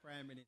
Prime Minister.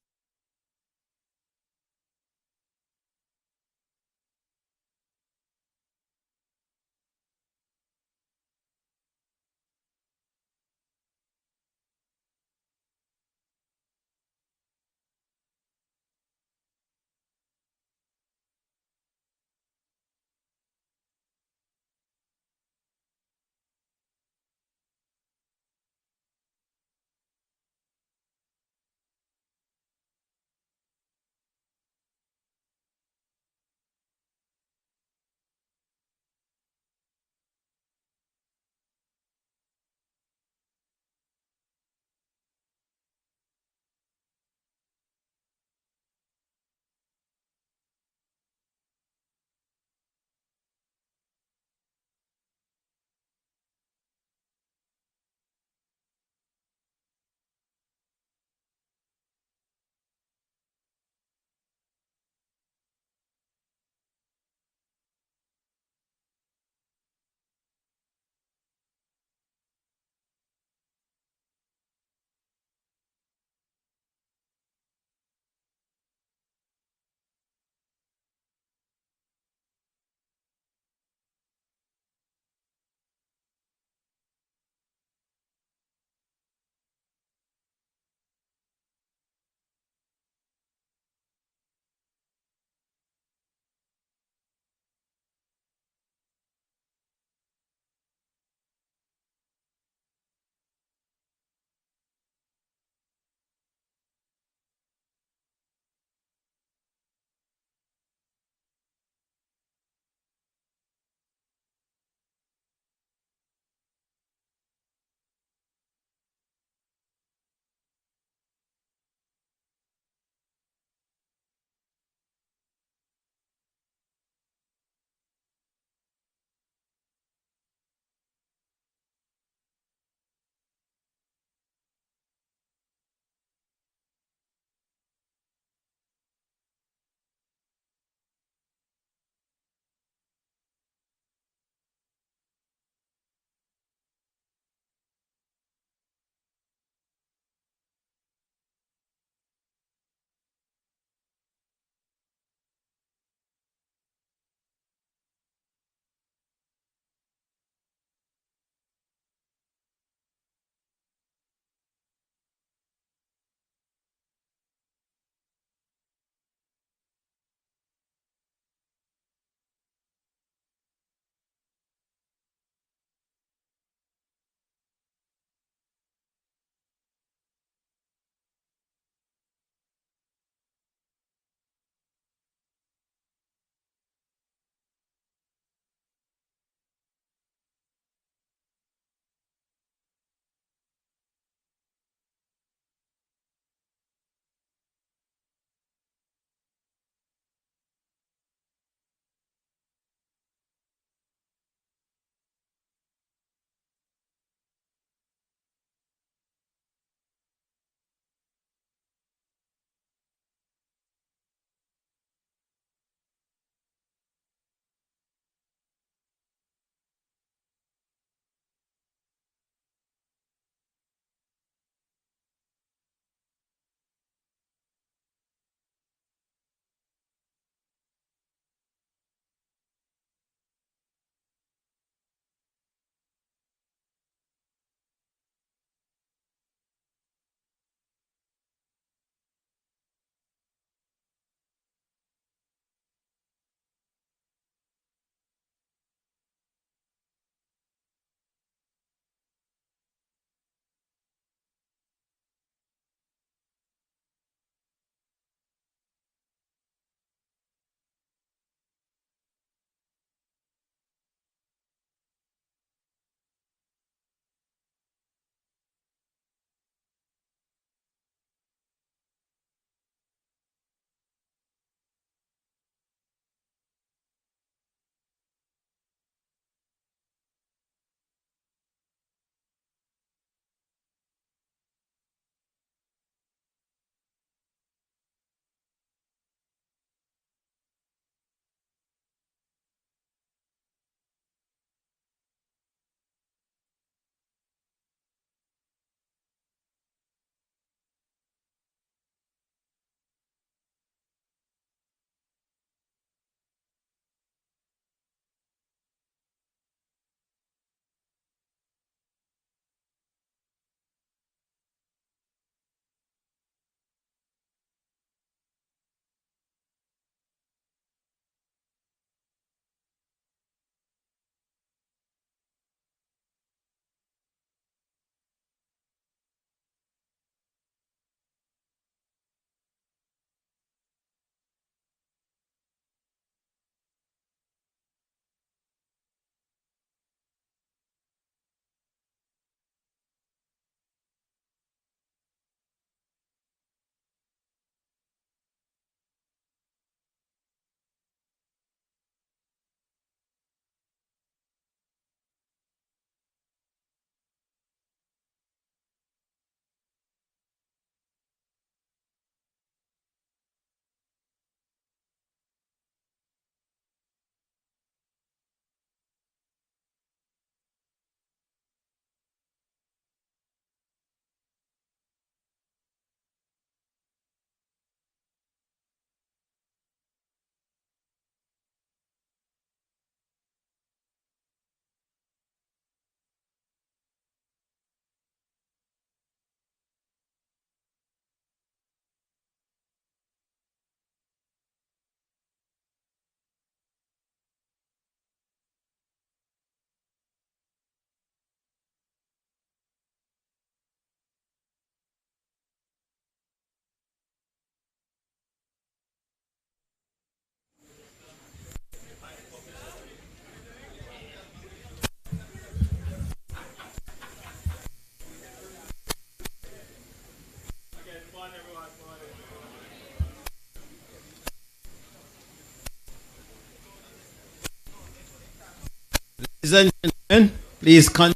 Ladies and gentlemen, please start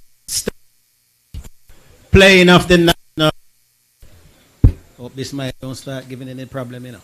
playing of the national. Hope this mic don't start giving any problem, you know.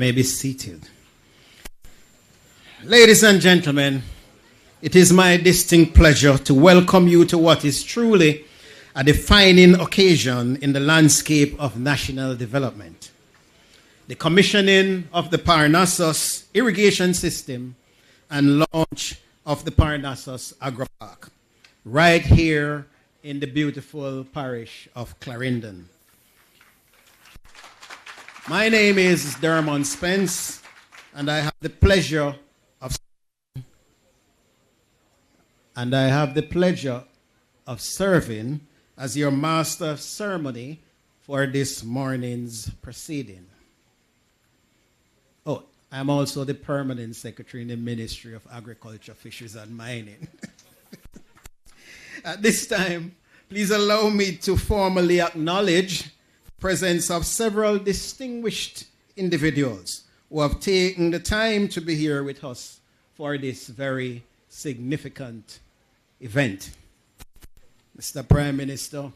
Be seated. Ladies and gentlemen, it is my distinct pleasure to welcome you to what is truly a defining occasion in the landscape of national development. The commissioning of the Parnassus Irrigation System and launch of the Parnassus Agro Park right here in the beautiful parish of Clarendon. My name is Dermot Spence, and I have the pleasure of serving as your master of ceremony for this morning's proceeding. Oh, I'm also the permanent secretary in the Ministry of Agriculture, Fisheries and Mining. At this time, please allow me to formally acknowledge presence of several distinguished individuals who have taken the time to be here with us for this very significant event. Mr. Prime Minister,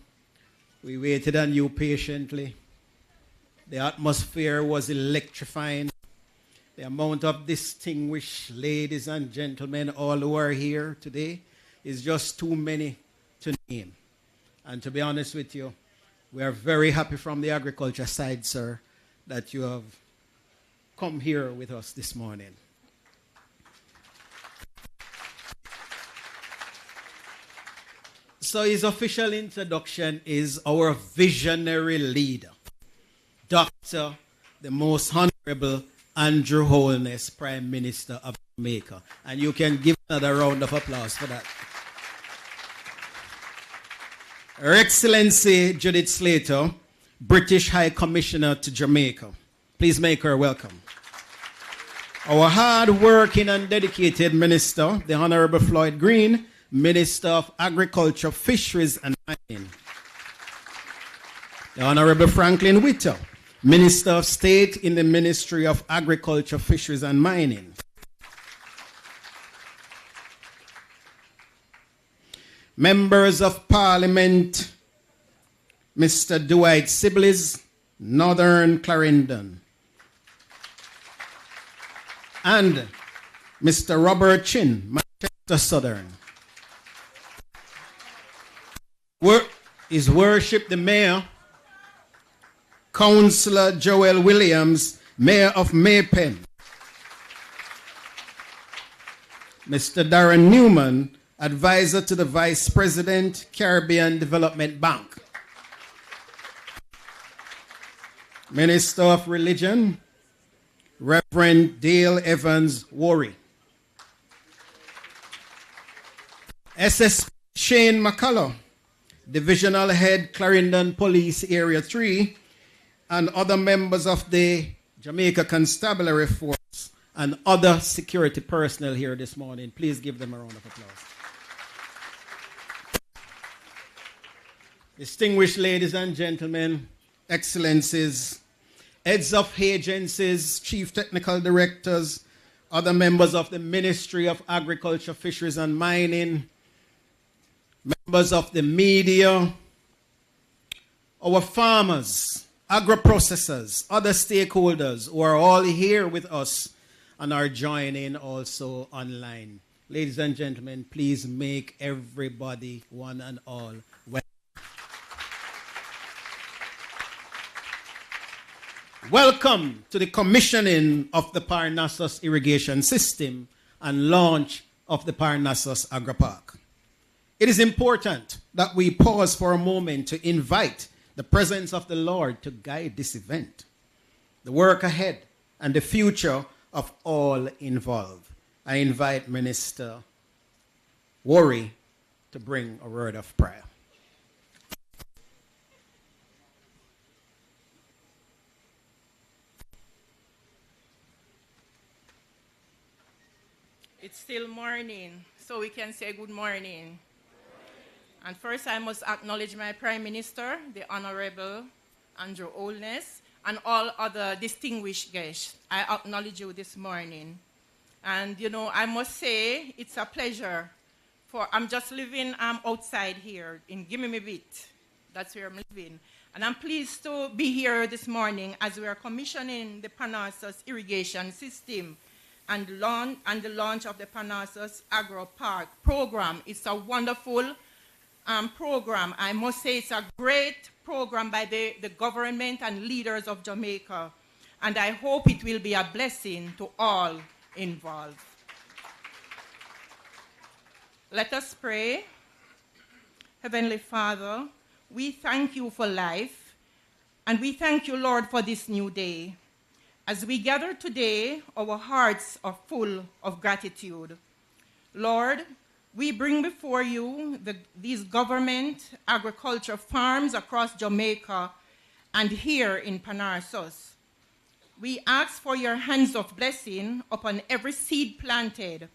we waited on you patiently. The atmosphere was electrifying. The amount of distinguished ladies and gentlemen, all who are here today, is just too many to name. And to be honest with you, we are very happy from the agriculture side, sir, that you have come here with us this morning. So his official introduction is our visionary leader, Dr. the Most Honorable Andrew Holness, Prime Minister of Jamaica. And you can give another round of applause for that. Her Excellency Judith Slater, British High Commissioner to Jamaica. Please make her welcome. Our hard-working and dedicated Minister, the Honorable Floyd Green, Minister of Agriculture, Fisheries and Mining. The Honorable Franklin Witter, Minister of State in the Ministry of Agriculture, Fisheries and Mining. Members of Parliament, Mr. Dwight Sibley's, Northern Clarendon. And Mr. Robert Chin, Manchester Southern. His Worship the Mayor, Councillor Joel Williams, Mayor of Maypen. Mr. Darren Newman, Advisor to the Vice President, Caribbean Development Bank. Minister of Religion, Reverend Dale Evans Worry. SS Shane McCullough, Divisional Head, Clarendon Police Area 3, and other members of the Jamaica Constabulary Force and other security personnel here this morning. Please give them a round of applause. Distinguished ladies and gentlemen, excellencies, heads of agencies, chief technical directors, other members of the Ministry of Agriculture, Fisheries and Mining, members of the media, our farmers, agro-processors, other stakeholders who are all here with us and are joining also online. Ladies and gentlemen, please make everybody, one and all, welcome. Welcome to the commissioning of the Parnassus Irrigation System and launch of the Parnassus Agro Park. It is important that we pause for a moment to invite the presence of the Lord to guide this event, the work ahead, and the future of all involved. I invite Minister Worry to bring a word of prayer. It's still morning, so we can say good morning. And first, I must acknowledge my Prime Minister, the Honorable Andrew Holness, and all other distinguished guests. I acknowledge you this morning. And, you know, I must say it's a pleasure. I'm just living outside here in Gimme Me Bit. That's where I'm living. And I'm pleased to be here this morning as we are commissioning the Parnassus Irrigation System and the launch of the Parnassus Agro Park program. It's a wonderful program. I must say it's a great program by the government and leaders of Jamaica. And I hope it will be a blessing to all involved. Let us pray. Heavenly Father, we thank you for life, and we thank you, Lord, for this new day. As we gather today, our hearts are full of gratitude. Lord, we bring before you these government agriculture farms across Jamaica and here in Parnassus. We ask for your hands of blessing upon every seed planted,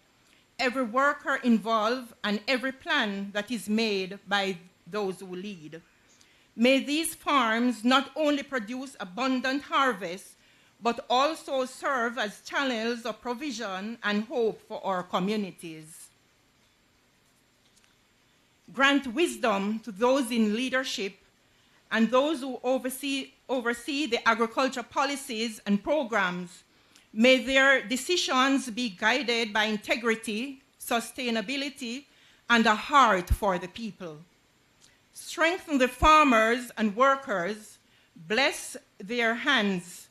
every worker involved, and every plan that is made by those who lead. May these farms not only produce abundant harvests, but also serve as channels of provision and hope for our communities. Grant wisdom to those in leadership and those who oversee the agriculture policies and programs. May their decisions be guided by integrity, sustainability, and a heart for the people. Strengthen the farmers and workers, bless their hands,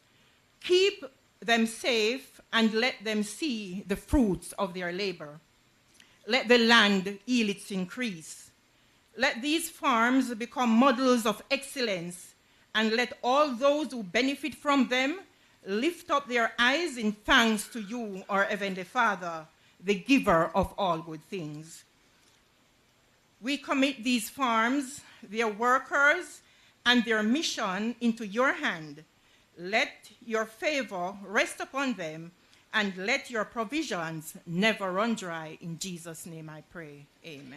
keep them safe, and let them see the fruits of their labor. Let the land yield its increase. Let these farms become models of excellence, and let all those who benefit from them lift up their eyes in thanks to you, our Heavenly Father, the giver of all good things. We commit these farms, their workers, and their mission into your hand. Let your favor rest upon them, and let your provisions never run dry. In Jesus' name I pray. Amen.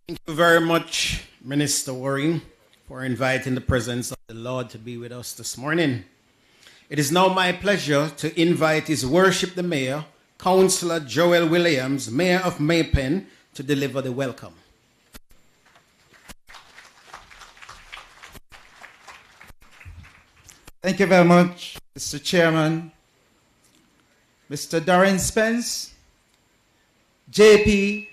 Thank you very much, Minister Worry, for inviting the presence of the Lord to be with us this morning. It is now my pleasure to invite His Worship the Mayor, Councillor Joel Williams, Mayor of Maypen, to deliver the welcome. Thank you very much, Mr. Chairman. Mr. Darren Spence, JP,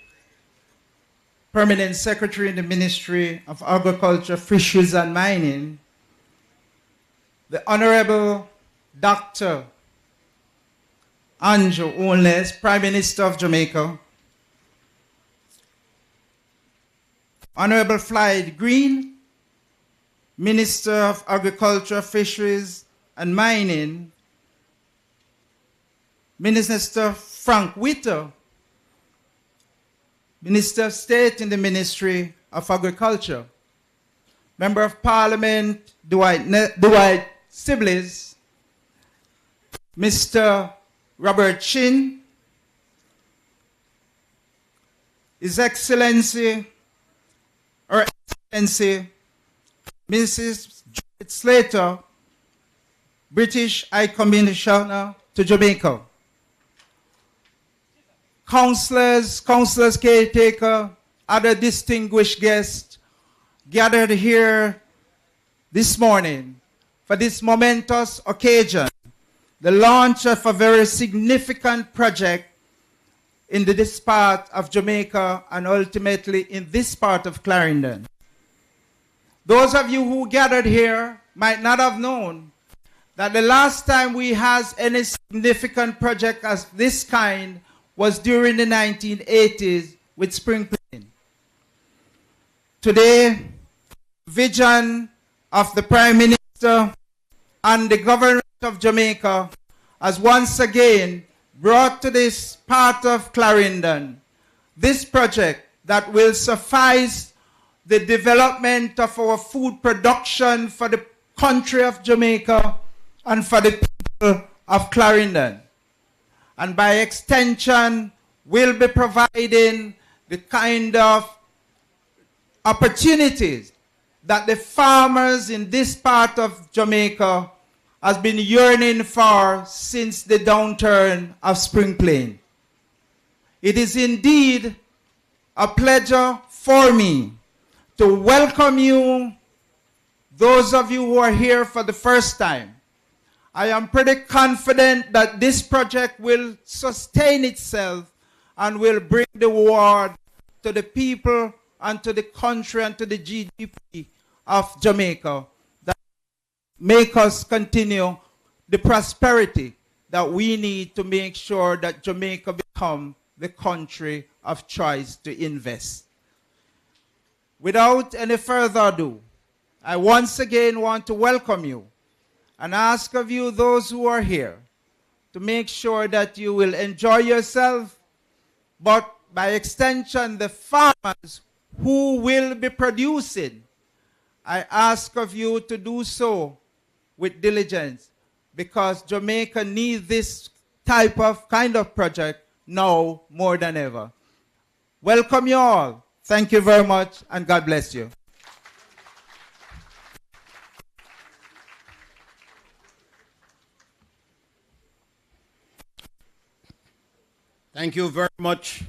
Permanent Secretary in the Ministry of Agriculture, Fisheries and Mining, the Honorable Dr. Andrew Holness, Prime Minister of Jamaica, Honorable Floyd Green, Minister of Agriculture, Fisheries and Mining, Minister Frank Witter, Minister of State in the Ministry of Agriculture, Member of Parliament Dwight Sibley's, Mr. Robert Chin, His Excellency, Her Excellency, Mrs. Judith Slater, British High Commissioner to Jamaica, councillors, councillors caretaker, other distinguished guests gathered here this morning for this momentous occasion, the launch of a very significant project in this part of Jamaica and ultimately in this part of Clarendon. Those of you who gathered here might not have known that the last time we had any significant project of this kind was during the 1980s with spring cleaning. Today, vision of the Prime Minister and the government of Jamaica has once again brought to this part of Clarendon this project that will suffice the development of our food production for the country of Jamaica and for the people of Clarendon. And by extension, will be providing the kind of opportunities that the farmers in this part of Jamaica has been yearning for since the downturn of spring clean. It is indeed a pleasure for me to welcome you, those of you who are here for the first time. I am pretty confident that this project will sustain itself and will bring the reward to the people and to the country and to the GDP of Jamaica that make us continue the prosperity that we need to make sure that Jamaica become the country of choice to invest. Without any further ado, I once again want to welcome you and ask of you, those who are here, to make sure that you will enjoy yourself, but by extension, the farmers who will be producing, I ask of you to do so with diligence, because Jamaica needs this kind of project now more than ever. Welcome you all. Thank you very much, and God bless you. Thank you very much.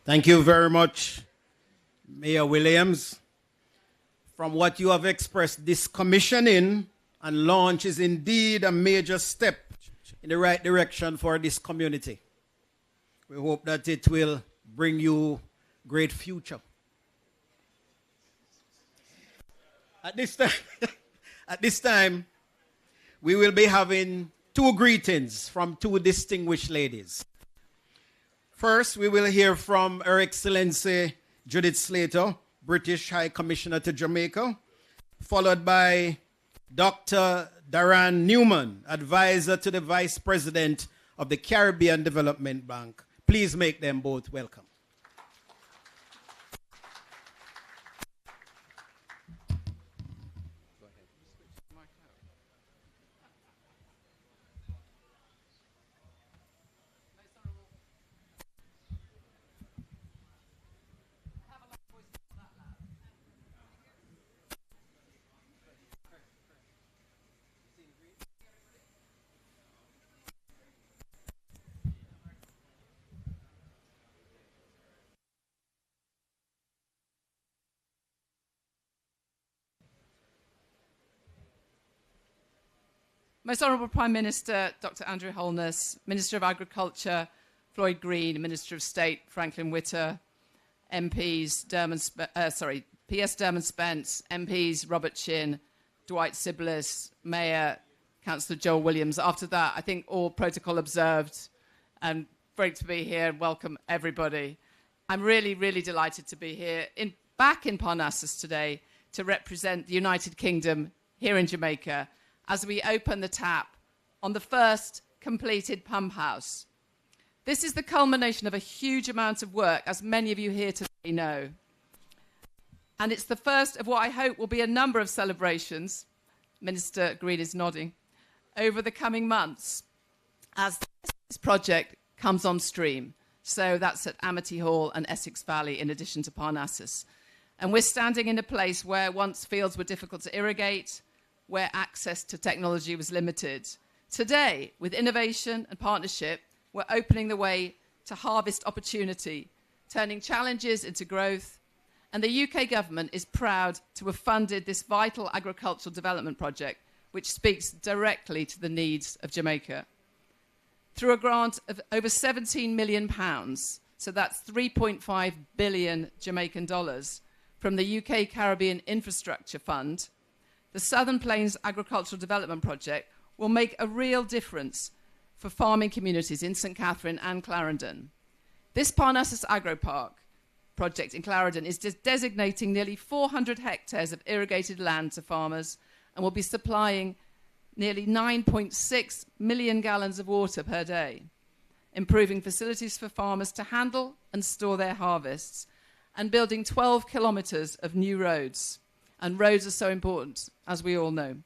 Thank you very much, Mayor Williams. From what you have expressed, this commissioning and launch is indeed a major step in the right direction for this community. We hope that it will bring you great future. At this time, we will be having two greetings from two distinguished ladies. First, we will hear from Her Excellency Judith Slater, British High Commissioner to Jamaica, followed by Dr. Darren Newman, Advisor to the Vice President of the Caribbean Development Bank. Please make them both welcome. Most Honourable Prime Minister Dr. Andrew Holness, Minister of Agriculture Floyd Green, Minister of State Franklin Witter, MPs PS Dermot Spence, MPs Robert Chin, Dwight Siblis, Mayor Councillor Joel Williams. After that, I think all protocol observed, and great to be here and welcome everybody. I'm really, really delighted to be here back in Parnassus today to represent the United Kingdom here in Jamaica as we open the tap on the first completed pump house. This is the culmination of a huge amount of work, as many of you here today know. And it's the first of what I hope will be a number of celebrations, Minister Green is nodding, over the coming months as this project comes on stream. So that's at Amity Hall and Essex Valley, in addition to Parnassus. And we're standing in a place where once fields were difficult to irrigate, where access to technology was limited. Today, with innovation and partnership, we're opening the way to harvest opportunity, turning challenges into growth. And the UK government is proud to have funded this vital agricultural development project, which speaks directly to the needs of Jamaica. Through a grant of over £17 million, so that's 3.5 billion Jamaican dollars, from the UK Caribbean Infrastructure Fund, the Southern Plains Agricultural Development Project will make a real difference for farming communities in St Catherine and Clarendon. This Parnassus Agro Park project in Clarendon is designating nearly 400 hectares of irrigated land to farmers and will be supplying nearly 9.6 million gallons of water per day, improving facilities for farmers to handle and store their harvests, and building 12 kilometres of new roads. And roads are so important, as we all know.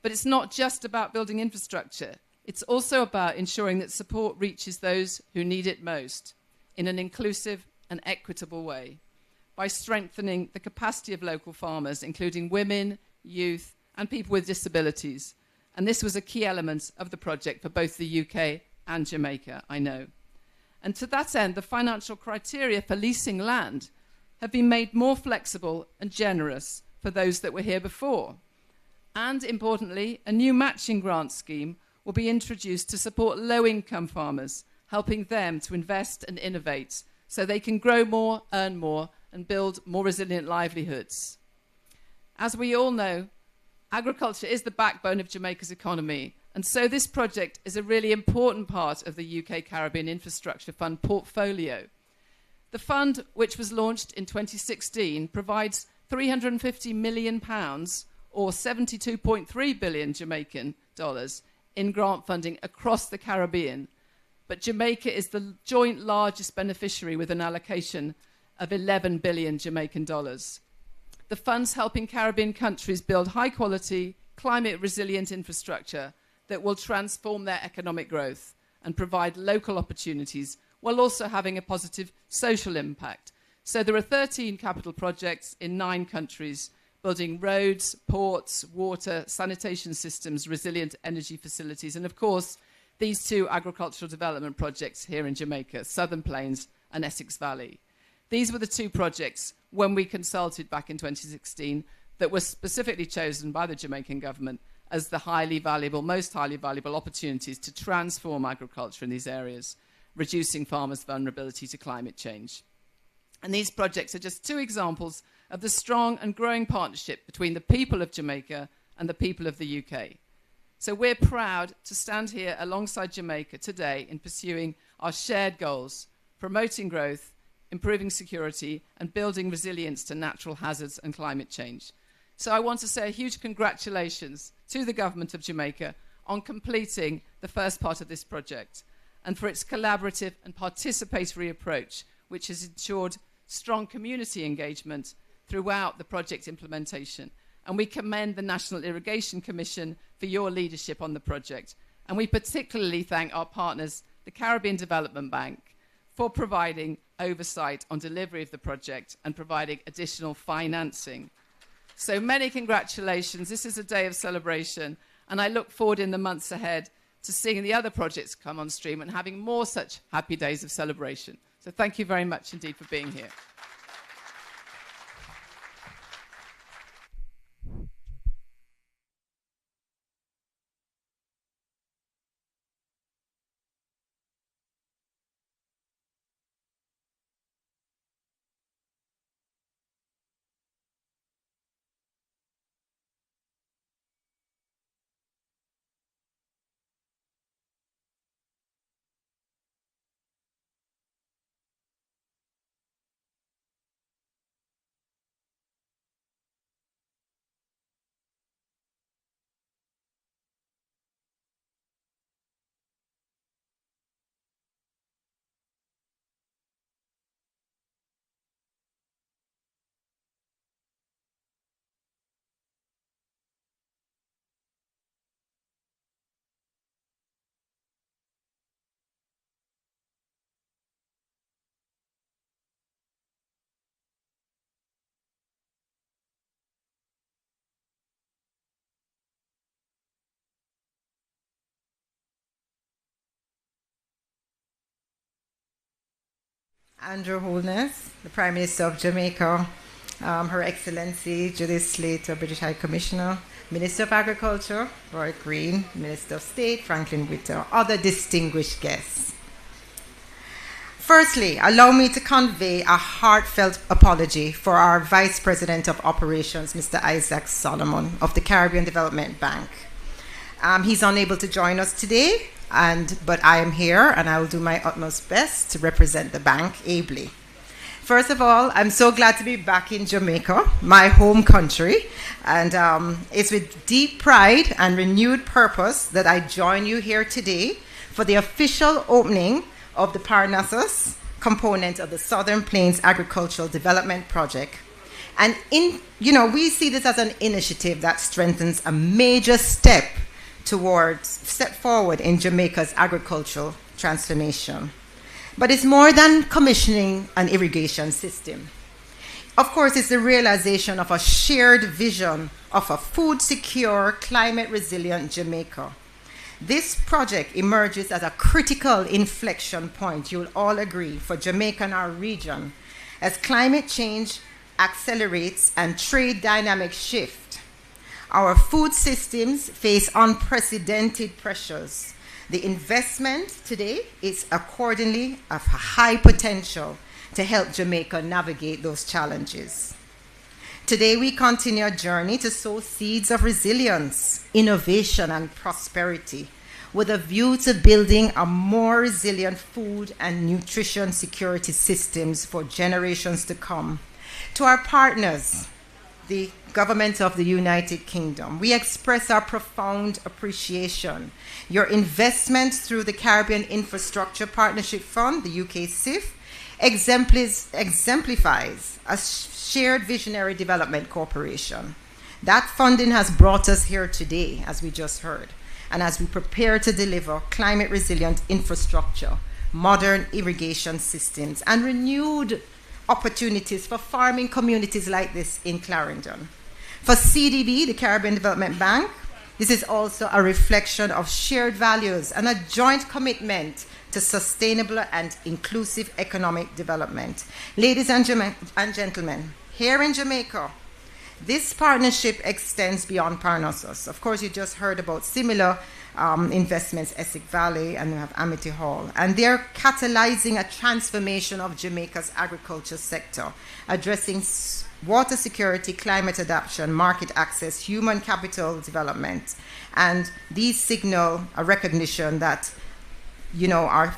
But it's not just about building infrastructure. It's also about ensuring that support reaches those who need it most in an inclusive and equitable way, by strengthening the capacity of local farmers, including women, youth, and people with disabilities. And this was a key element of the project for both the UK and Jamaica, I know. And to that end, the financial criteria for leasing land have been made more flexible and generous for those that were here before. And importantly, a new matching grant scheme will be introduced to support low-income farmers, helping them to invest and innovate so they can grow more, earn more, and build more resilient livelihoods. As we all know, agriculture is the backbone of Jamaica's economy, and so this project is a really important part of the UK Caribbean Infrastructure Fund portfolio. The fund, which was launched in 2016, provides £350 million, or 72.3 billion Jamaican dollars, in grant funding across the Caribbean. But Jamaica is the joint largest beneficiary with an allocation of 11 billion Jamaican dollars. The fund's helping Caribbean countries build high-quality, climate-resilient infrastructure that will transform their economic growth and provide local opportunities while also having a positive social impact. So there are 13 capital projects in 9 countries, building roads, ports, water, sanitation systems, resilient energy facilities, and of course, these 2 agricultural development projects here in Jamaica, Southern Plains and Essex Valley. These were the 2 projects, when we consulted back in 2016, that were specifically chosen by the Jamaican government as the most highly valuable opportunities to transform agriculture in these areas, reducing farmers' vulnerability to climate change. And these projects are just 2 examples of the strong and growing partnership between the people of Jamaica and the people of the UK. So we're proud to stand here alongside Jamaica today in pursuing our shared goals, promoting growth, improving security, and building resilience to natural hazards and climate change. So I want to say a huge congratulations to the government of Jamaica on completing the first part of this project and for its collaborative and participatory approach, which has ensured strong community engagement throughout the project implementation. And we commend the National Irrigation Commission for your leadership on the project. And we particularly thank our partners, the Caribbean Development Bank, for providing oversight on delivery of the project and providing additional financing. So many congratulations. This is a day of celebration, and I look forward in the months ahead to seeing the other projects come on stream and having more such happy days of celebration. So thank you very much indeed for being here. Andrew Holness, the Prime Minister of Jamaica, Her Excellency Judith Slater, British High Commissioner, Minister of Agriculture, Floyd Green, Minister of State, Franklin Witter, other distinguished guests. Firstly, allow me to convey a heartfelt apology for our Vice President of Operations, Mr. Isaac Solomon of the Caribbean Development Bank. He's unable to join us today, but I am here and I will do my utmost best to represent the bank ably. First of all, I'm so glad to be back in Jamaica, my home country, and it's with deep pride and renewed purpose that I join you here today for the official opening of the Parnassus component of the Southern Plains Agricultural Development Project. And we see this as an initiative that strengthens a major step forward in Jamaica's agricultural transformation. But it's more than commissioning an irrigation system. Of course, it's the realization of a shared vision of a food-secure, climate-resilient Jamaica. This project emerges as a critical inflection point, you'll all agree, for Jamaica and our region, as climate change accelerates and trade dynamics shift. Our food systems face unprecedented pressures. The investment today is accordingly of high potential to help Jamaica navigate those challenges. Today, we continue a journey to sow seeds of resilience, innovation, and prosperity with a view to building a more resilient food and nutrition security systems for generations to come. To our partners, the Government of the United Kingdom, we express our profound appreciation. Your investment through the Caribbean Infrastructure Partnership Fund, the UK CIF, exemplifies a shared visionary development cooperation. That funding has brought us here today, as we just heard, and as we prepare to deliver climate resilient infrastructure, modern irrigation systems, and renewed opportunities for farming communities like this in Clarendon. For CDB, the Caribbean Development Bank, this is also a reflection of shared values and a joint commitment to sustainable and inclusive economic development. Ladies and gentlemen, here in Jamaica, this partnership extends beyond Parnassus. Of course, you just heard about similar investments, Essex Valley, and we have Amity Hall. And they're catalyzing a transformation of Jamaica's agriculture sector, addressing water security, climate adaptation, market access, human capital development. And these signal a recognition that our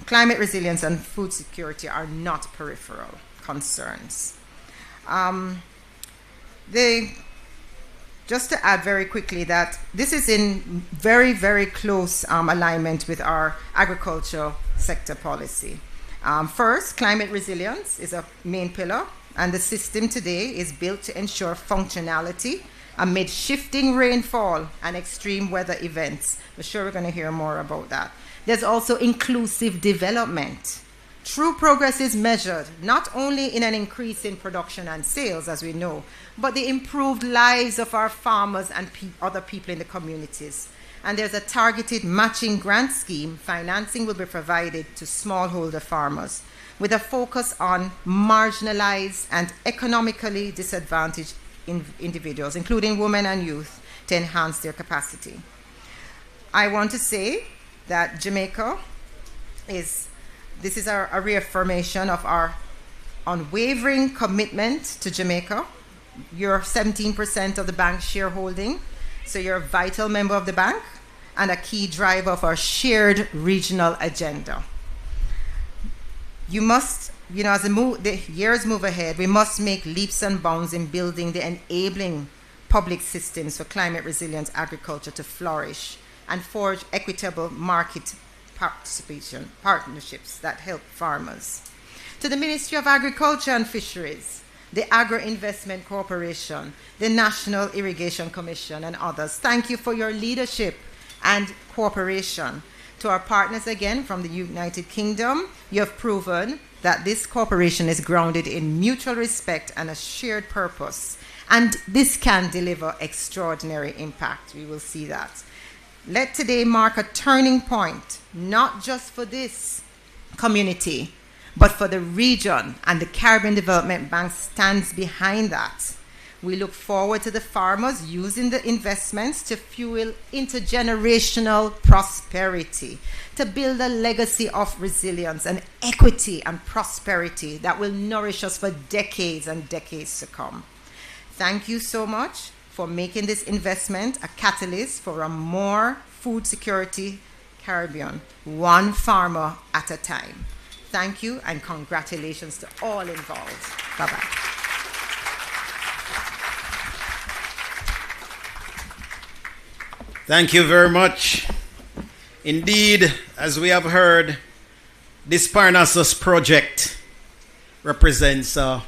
climate resilience and food security are not peripheral concerns. Just to add very quickly that this is in very, very close alignment with our agriculture sector policy. First, climate resilience is a main pillar, and the system today is built to ensure functionality amid shifting rainfall and extreme weather events. I'm sure we're going to hear more about that. There's also inclusive development. True progress is measured not only in an increase in production and sales, as we know, but the improved lives of our farmers and other people in the communities. And there's a targeted matching grant scheme. Financing will be provided to smallholder farmers with a focus on marginalized and economically disadvantaged individuals, including women and youth, to enhance their capacity. I want to say that Jamaica this is a reaffirmation of our unwavering commitment to Jamaica. You're 17% of the bank's shareholding, so you're a vital member of the bank and a key driver of our shared regional agenda. You must, as the years move ahead, we must make leaps and bounds in building the enabling public systems for climate resilient agriculture to flourish and forge equitable market participation partnerships that help farmers. To the Ministry of Agriculture and Fisheries, the Agro Investment Corporation, the National Irrigation Commission, and others, thank you for your leadership and cooperation. To our partners again from the United Kingdom, you have proven that this cooperation is grounded in mutual respect and a shared purpose, and this can deliver extraordinary impact. We will see that. Let today mark a turning point, not just for this community, but for the region, and the Caribbean Development Bank stands behind that. We look forward to the farmers using the investments to fuel intergenerational prosperity, to build a legacy of resilience and equity and prosperity that will nourish us for decades and decades to come. Thank you so much for making this investment a catalyst for a more food security Caribbean, one farmer at a time. Thank you and congratulations to all involved. Bye-bye. Thank you very much. Indeed, as we have heard, this Parnassus project represents a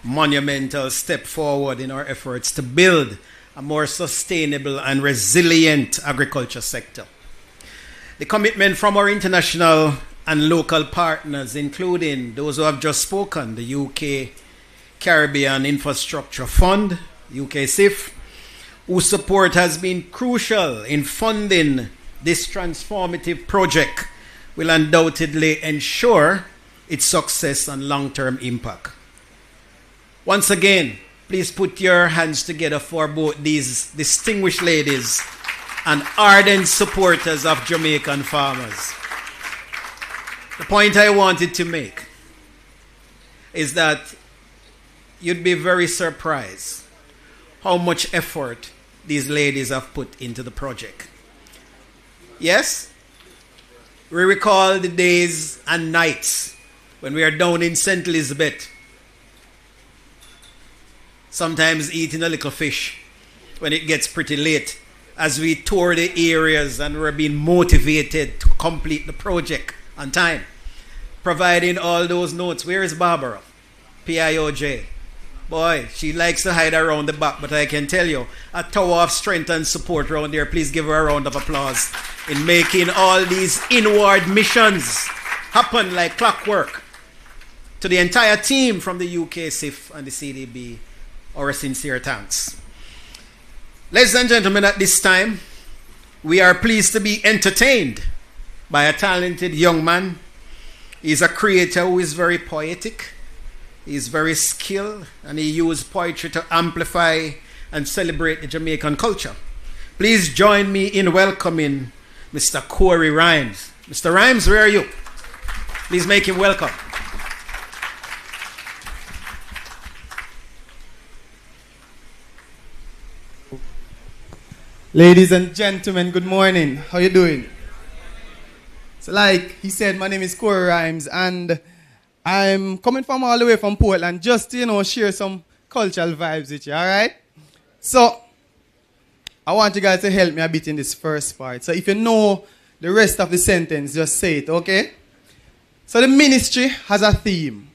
monumental step forward in our efforts to build a more sustainable and resilient agriculture sector. The commitment from our international and local partners, including those who have just spoken, the UK Caribbean Infrastructure Fund, UK CIF, whose support has been crucial in funding this transformative project, will undoubtedly ensure its success and long-term impact. Once again, please put your hands together for both these distinguished ladies and ardent supporters of Jamaican farmers. The point I wanted to make is that you'd be very surprised how much effort these ladies have put into the project. Yes, we recall the days and nights when we are down in St. Elizabeth, sometimes eating a little fish when it gets pretty late, as we tour the areas and we're being motivated to complete the project on time, providing all those notes. Where is Barbara? PIOJ. Boy, she likes to hide around the back, but I can tell you, a tower of strength and support around there. Please give her a round of applause in making all these inward missions happen like clockwork. To the entire team from the UK CIF and the CDB, our sincere thanks. Ladies and gentlemen, at this time, we are pleased to be entertained by a talented young man. He's a creator who is very poetic. He's very skilled, and he used poetry to amplify and celebrate the Jamaican culture. Please join me in welcoming Mr. Corey Rhymes. Mr. Rhymes, where are you? Please make him welcome. Ladies and gentlemen, good morning. How you doing? So like he said, my name is Corey Rhymes, and I'm coming from all the way from Portland just to, share some cultural vibes with you, all right? So I want you guys to help me a bit in this first part. So if you know the rest of the sentence, just say it, okay? So the ministry has a theme.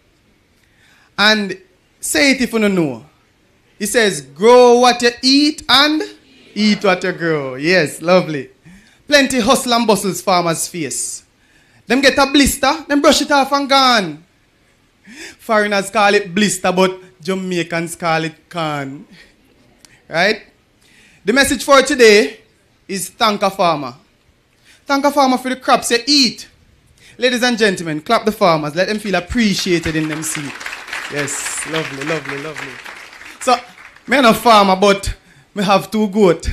And say it if you don't know. It says, grow what you eat and eat what you grow. Yes, lovely. Plenty hustle and bustles farmers face. Them get a blister, then brush it off and gone. Foreigners call it blister, but Jamaicans call it can. Right? The message for today is thank a farmer. Thank a farmer for the crops you eat. Ladies and gentlemen, clap the farmers. Let them feel appreciated in them seat. Yes, lovely, lovely, lovely. So, me no farmer, but me have 2 goats.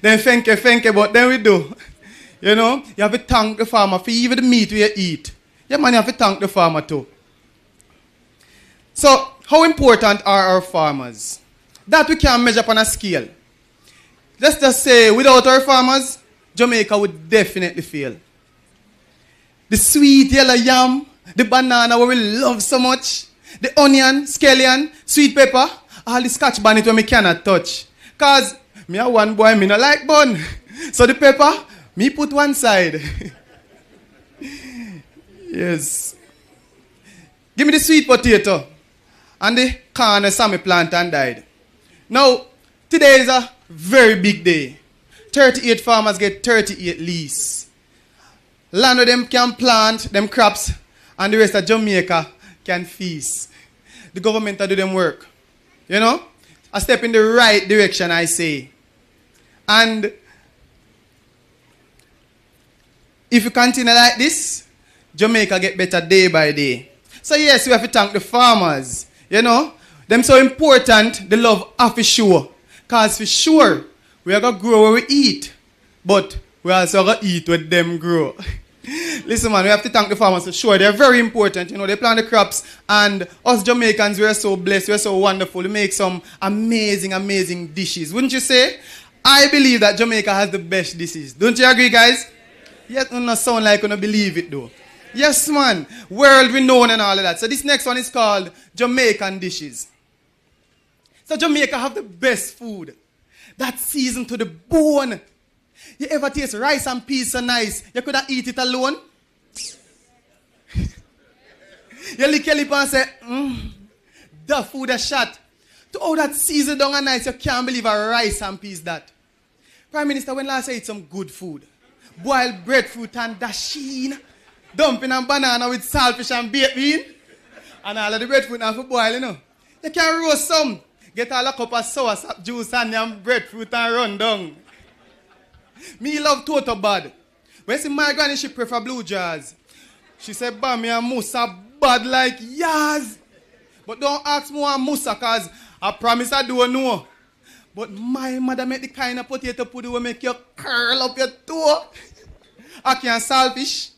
Then fenke, but then we do. You have to thank the farmer for even the meat we eat. Yeah, man, you have to thank the farmer too. So, how important are our farmers? That we can measure on a scale. Let's just say, without our farmers, Jamaica would definitely fail. The sweet yellow yam, the banana we love so much, the onion, scallion, sweet pepper, all the scotch bonnet we cannot touch. Because me a one boy, me no like bun. So the pepper, me put one side. Yes. Give me the sweet potato. And the corn Sammy plant and died. Now, today is a very big day. 38 farmers get 38 lease. Land of them can plant them crops, and the rest of Jamaica can feast. The government will do them work. A step in the right direction, I say. And if you continue like this, Jamaica get better day by day. So yes, we have to thank the farmers. You know, them so important, the love of the sure. Because for sure, we are going to grow where we eat. But we also going to eat what them grow. Listen, man, we have to thank the farmers for sure. They're very important. You know, they plant the crops. And us Jamaicans, we're so blessed. We're so wonderful. We make some amazing, amazing dishes. Wouldn't you say? I believe that Jamaica has the best dishes. Don't you agree, guys? Yes, it doesn't sound like you don't believe it, though. Yes, man. World renowned and all of that. So this next one is called Jamaican dishes. So Jamaica have the best food. That's seasoned to the bone. You ever taste rice and peas so nice, you could have eat it alone? You lick your lip and say, the food a shot. To all that seasoned down and nice, you can't believe a rice and peas that. Prime Minister, when last I ate some good food? Boiled breadfruit and dasheen. Dumpling and banana with saltfish and baked bean. And all of the breadfruit now for boil, you know. You can roast some. Get all a cup of sour sap juice and breadfruit and run down. Me love total bad. When see my granny, she prefer blue jars. She said, Bammy and Musa bad like yas. But don't ask me what Musa, cause I promise I don't know. But my mother make the kind of potato pudding will make you curl up your toe. I can saltfish.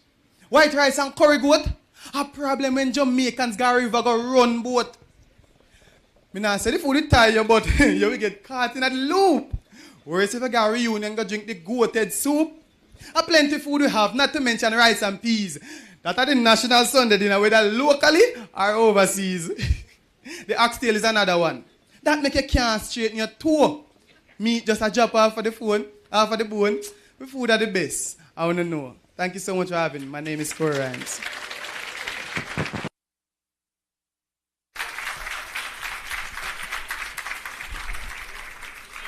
White rice and curry goat. A problem when Jamaicans go river go run boat. Me not say the food is tired, but you will get caught in that loop. Whereas if I go reunion go drink the goated soup. A plenty food we have, not to mention rice and peas. That are the national Sunday dinner, whether locally or overseas. The oxtail is another one. That make you can't straighten your toe. Me just a drop off of the phone, off of the bone. The food are the best. I want to know. Thank you so much for having me. My name is Corey Rhymes.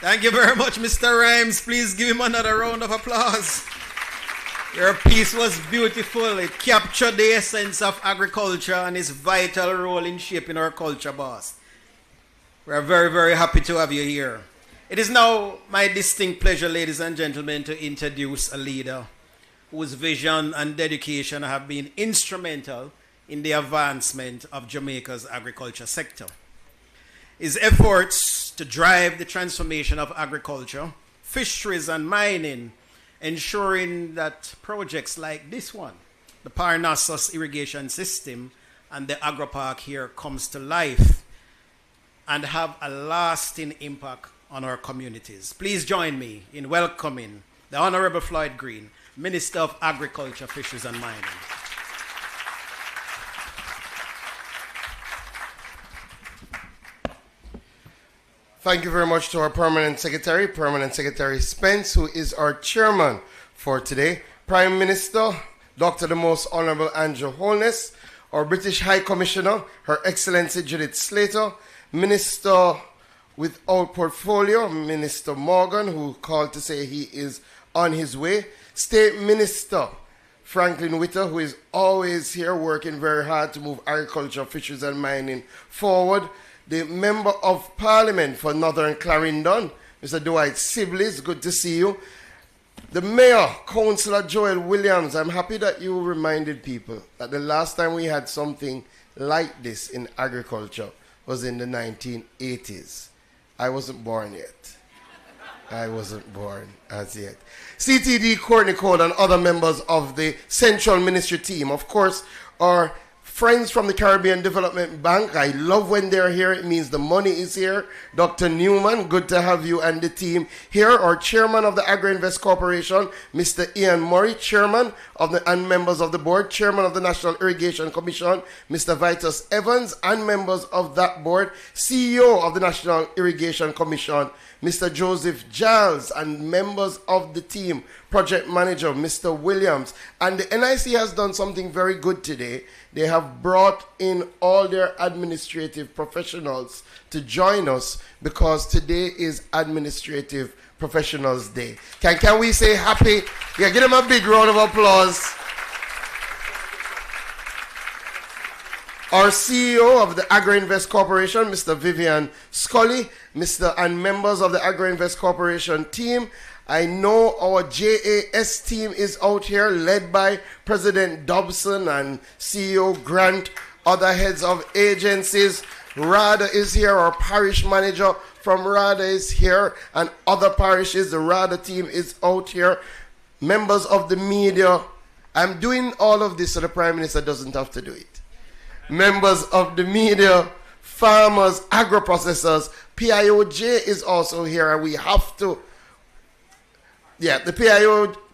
Thank you very much, Mr. Rhymes. Please give him another round of applause. Your piece was beautiful. It captured the essence of agriculture and its vital role in shaping our culture, boss. We are very, very happy to have you here. It is now my distinct pleasure, ladies and gentlemen, to introduce a leader whose vision and dedication have been instrumental in the advancement of Jamaica's agriculture sector. His efforts to drive the transformation of agriculture, fisheries and mining, ensuring that projects like this one, the Parnassus Irrigation System and the Agro Park here comes to life and have a lasting impact on our communities. Please join me in welcoming the Honorable Floyd Green, Minister of Agriculture, Fisheries and Mining. Thank you very much to our Permanent Secretary Spence, who is our chairman for today. Prime Minister, Dr. the Most Honorable Andrew Holness, our British High Commissioner, Her Excellency Judith Slater, Minister without portfolio, Minister Morgan, who called to say he is on his way, State Minister Franklin Witter, who is always here working very hard to move agriculture, fisheries and mining forward, the Member of Parliament for Northern Clarendon, Mr. Dwight Sibley's, good to see you. The Mayor, Councillor Joel Williams, I'm happy that you reminded people that the last time we had something like this in agriculture was in the 1980s. I wasn't born yet. I wasn't born as yet. CTD, Courtney Code, and other members of the Central Ministry team, of course, are friends from the Caribbean Development Bank. I love when they're here. It means the money is here. Dr. Newman, good to have you and the team here. Our chairman of the Agro-Invest Corporation, Mr. Ian Murray, chairman of the and members of the board, chairman of the National Irrigation Commission, Mr. Vitus Evans, and members of that board, CEO of the National Irrigation Commission, Mr. Joseph Giles, and members of the team, project manager, Mr. Williams. And the NIC has done something very good today. They have brought in all their administrative professionals to join us because today is Administrative Professionals Day. Can we say happy? Yeah, give them a big round of applause. Our CEO of the Agro-Invest Corporation, Mr. Vivian Scully, and members of the Agro-Invest Corporation team. I know our JAS team is out here, led by President Dobson and CEO Grant other heads of agencies. RADA is here, our parish manager from RADA is here, and other parishes, the RADA team is out here. Members of the media. I'm doing all of this so the Prime Minister doesn't have to do it. Members of the media, farmers, agro-processors, PIOJ is also here, and we have to, the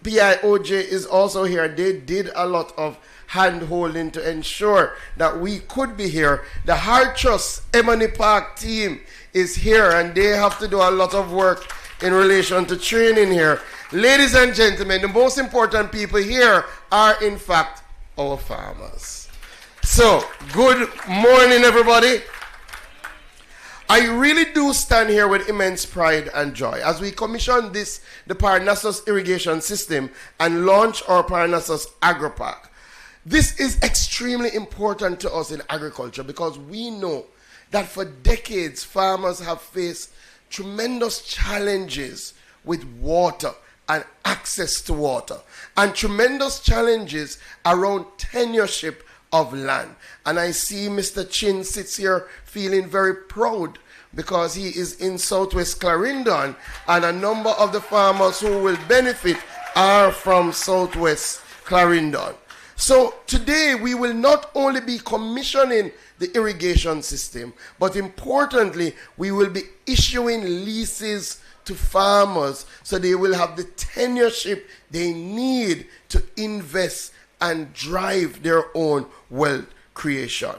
PIOJ is also here. They did a lot of hand-holding to ensure that we could be here. The Hard Trust Emily Park team is here, and they have to do a lot of work in relation to training here. Ladies and gentlemen, the most important people here are, in fact, our farmers. So, good morning, everybody. I really do stand here with immense pride and joy as we commission the Parnassus Irrigation System, and launch our Parnassus Agro Park. This is extremely important to us in agriculture because we know that for decades farmers have faced tremendous challenges with water and access to water, and tremendous challenges around tenureship of land. And I see Mr. Chin sits here feeling very proud because he is in Southwest Clarendon, and a number of the farmers who will benefit are from Southwest Clarendon. So today we will not only be commissioning the irrigation system, but importantly, we will be issuing leases to farmers so they will have the tenureship they need to invest and drive their own wealth creation.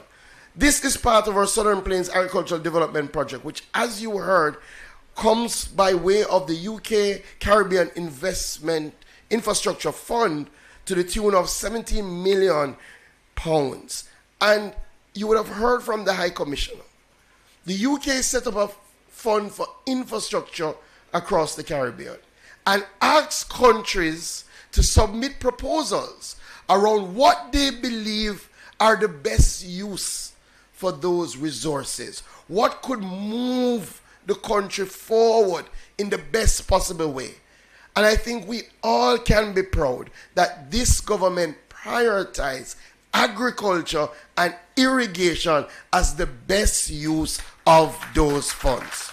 This is part of our Southern Plains Agricultural Development Project, which, as you heard, comes by way of the UK Caribbean Investment Infrastructure Fund to the tune of £17 million. And you would have heard from the High Commissioner. The UK set up a fund for infrastructure across the Caribbean and asked countries to submit proposals around what they believe are the best use for those resources. What could move the country forward in the best possible way? And I think we all can be proud that this government prioritized agriculture and irrigation as the best use of those funds.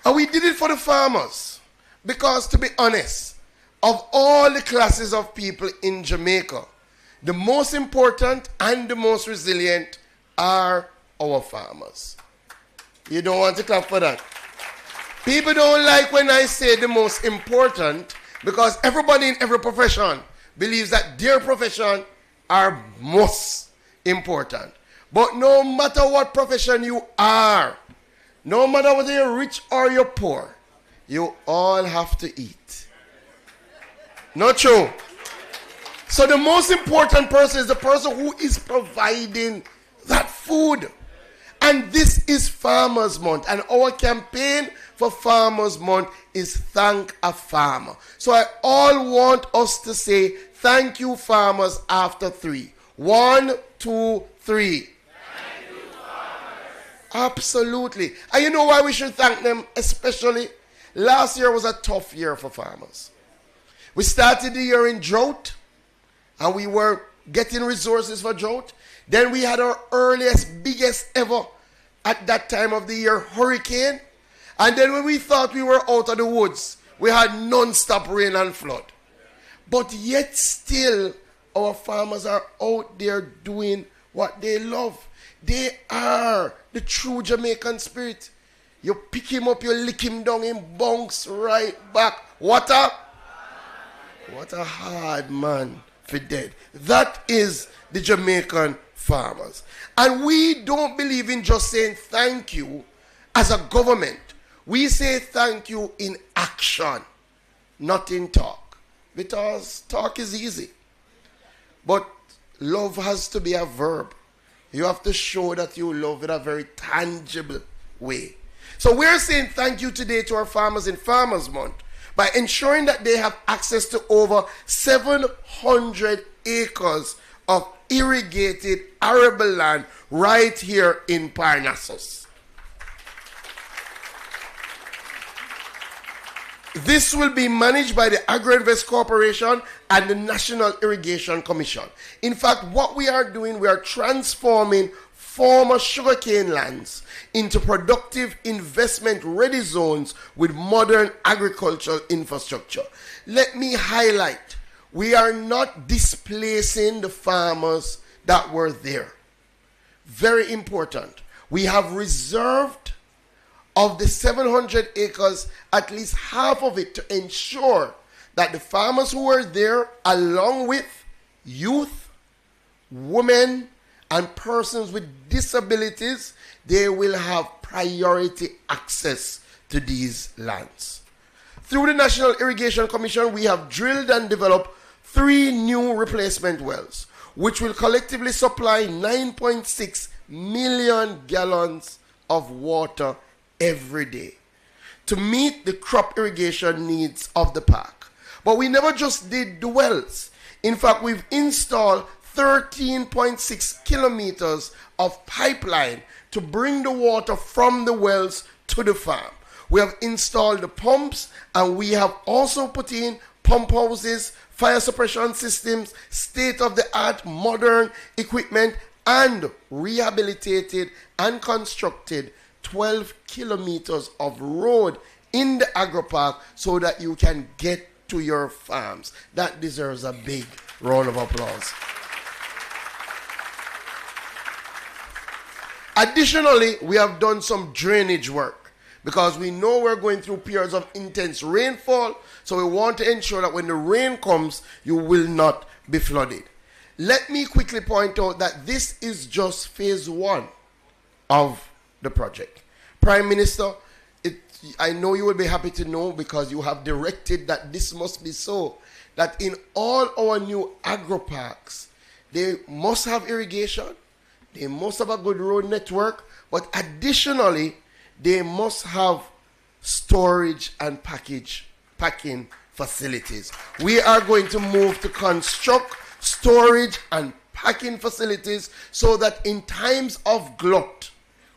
And we did it for the farmers because, to be honest, of all the classes of people in Jamaica, the most important and the most resilient are our farmers. You don't want to clap for that. People don't like when I say the most important because everybody in every profession believes that their profession are most important. But no matter what profession you are, no matter whether you're rich or you're poor, you all have to eat. Not true? So the most important person is the person who is providing that food. And this is Farmers Month. And our campaign for Farmers Month is Thank a Farmer. So I all want us to say thank you, farmers, after 3. 1, 2, 3. Thank you, farmers. Absolutely. And you know why we should thank them especially? Last year was a tough year for farmers. We started the year in drought, and we were getting resources for drought. Then we had our earliest, biggest ever, at that time of the year, hurricane. And then when we thought we were out of the woods, we had non-stop rain and flood. But yet still, our farmers are out there doing what they love. They are the true Jamaican spirit. You pick him up, you lick him down, he bounce right back. What a hard man for dead. That is the Jamaican farmers. And we don't believe in just saying thank you as a government. We say thank you in action, not in talk. Because talk is easy. But love has to be a verb. You have to show that you love in a very tangible way. So we're saying thank you today to our farmers in Farmers Month by ensuring that they have access to over 700 acres of irrigated arable land right here in Parnassus. This will be managed by the Agro-Invest Corporation and the National Irrigation Commission. In fact, what we are doing, we are transforming former sugarcane lands into productive investment-ready zones with modern agricultural infrastructure. Let me highlight, we are not displacing the farmers that were there. Very important. We have reserved of the 700 acres, at least half of it, to ensure that the farmers who were there, along with youth, women, and persons with disabilities, they will have priority access to these lands. Through the National Irrigation Commission, we have drilled and developed 3 new replacement wells, which will collectively supply 9.6 million gallons of water every day to meet the crop irrigation needs of the park. But we never just did the wells. In fact, we've installed 13.6 kilometers of pipeline to bring the water from the wells to the farm. We have installed the pumps, and we have also put in pump houses, fire suppression systems, state-of-the-art modern equipment, and rehabilitated and constructed 12 kilometers of road in the agro park so that you can get to your farms. That deserves a big round of applause. Additionally, we have done some drainage work because we know we're going through periods of intense rainfall, so we want to ensure that when the rain comes, you will not be flooded. Let me quickly point out that this is just phase 1 of the project. Prime Minister, I know you will be happy to know, because you have directed that this must be so, that in all our new agro parks, they must have irrigation, they must have a good road network, but additionally, they must have storage and packing facilities. We are going to move to construct storage and packing facilities so that in times of glut,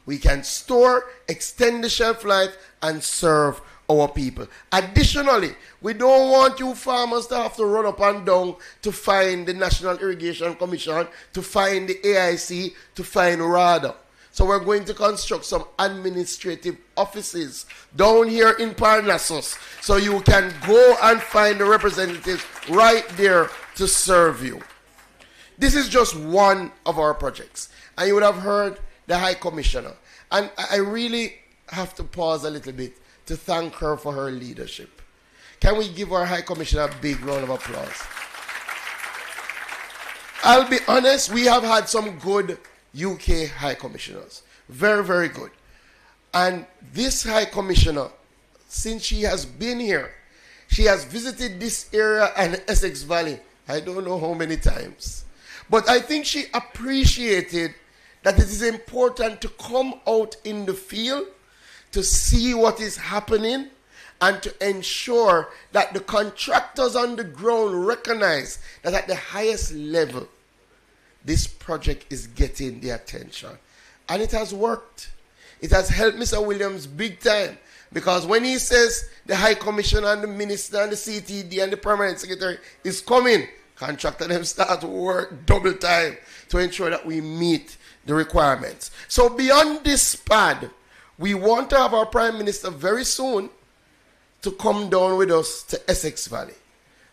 we can store, extend the shelf life, and serve our people. Additionally, we don't want you farmers to have to run up and down to find the National Irrigation Commission, to find the AIC, to find RADA. So we're going to construct some administrative offices down here in Parnassus, so you can go and find the representatives right there to serve you. This is just one of our projects. And you would have heard the High Commissioner. And I really have to pause a little bit to thank her for her leadership. Can we give our High Commissioner a big round of applause? I'll be honest, we have had some good UK High Commissioners. Very, very good. And this High Commissioner, since she has been here, she has visited this area and Essex Valley, I don't know how many times. But I think she appreciated that it is important to come out in the field to see what is happening and to ensure that the contractors on the ground recognize that at the highest level, this project is getting the attention. And it has worked. It has helped Mr. Williams big time, because when he says the High Commissioner and the Minister and the CTD and the Permanent Secretary is coming, contractor them start to work double time to ensure that we meet the requirements. So beyond this pad, we want to have our Prime Minister very soon to come down with us to Essex Valley.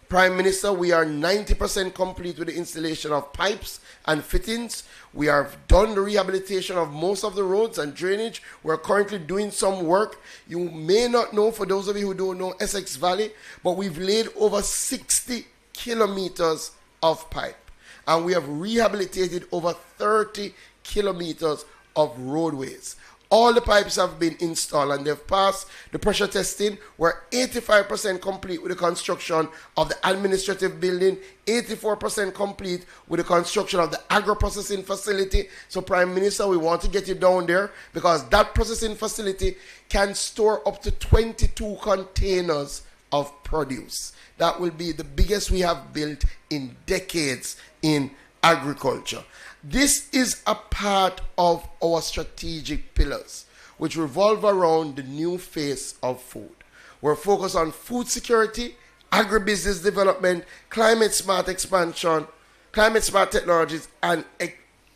Prime Minister, we are 90% complete with the installation of pipes and fittings. We have done the rehabilitation of most of the roads and drainage. We're currently doing some work. You may not know, for those of you who don't know Essex Valley, but we've laid over 60 kilometers of pipe. And we have rehabilitated over 30 kilometers of roadways. All the pipes have been installed and they've passed the pressure testing. We're 85% complete with the construction of the administrative building, 84% complete with the construction of the agro-processing facility. So, Prime Minister, we want to get you down there, because that processing facility can store up to 22 containers of produce. That will be the biggest we have built in decades in agriculture. This is a part of our strategic pillars, which revolve around the new face of food. We're focused on food security, agribusiness development, climate smart expansion, climate smart technologies, and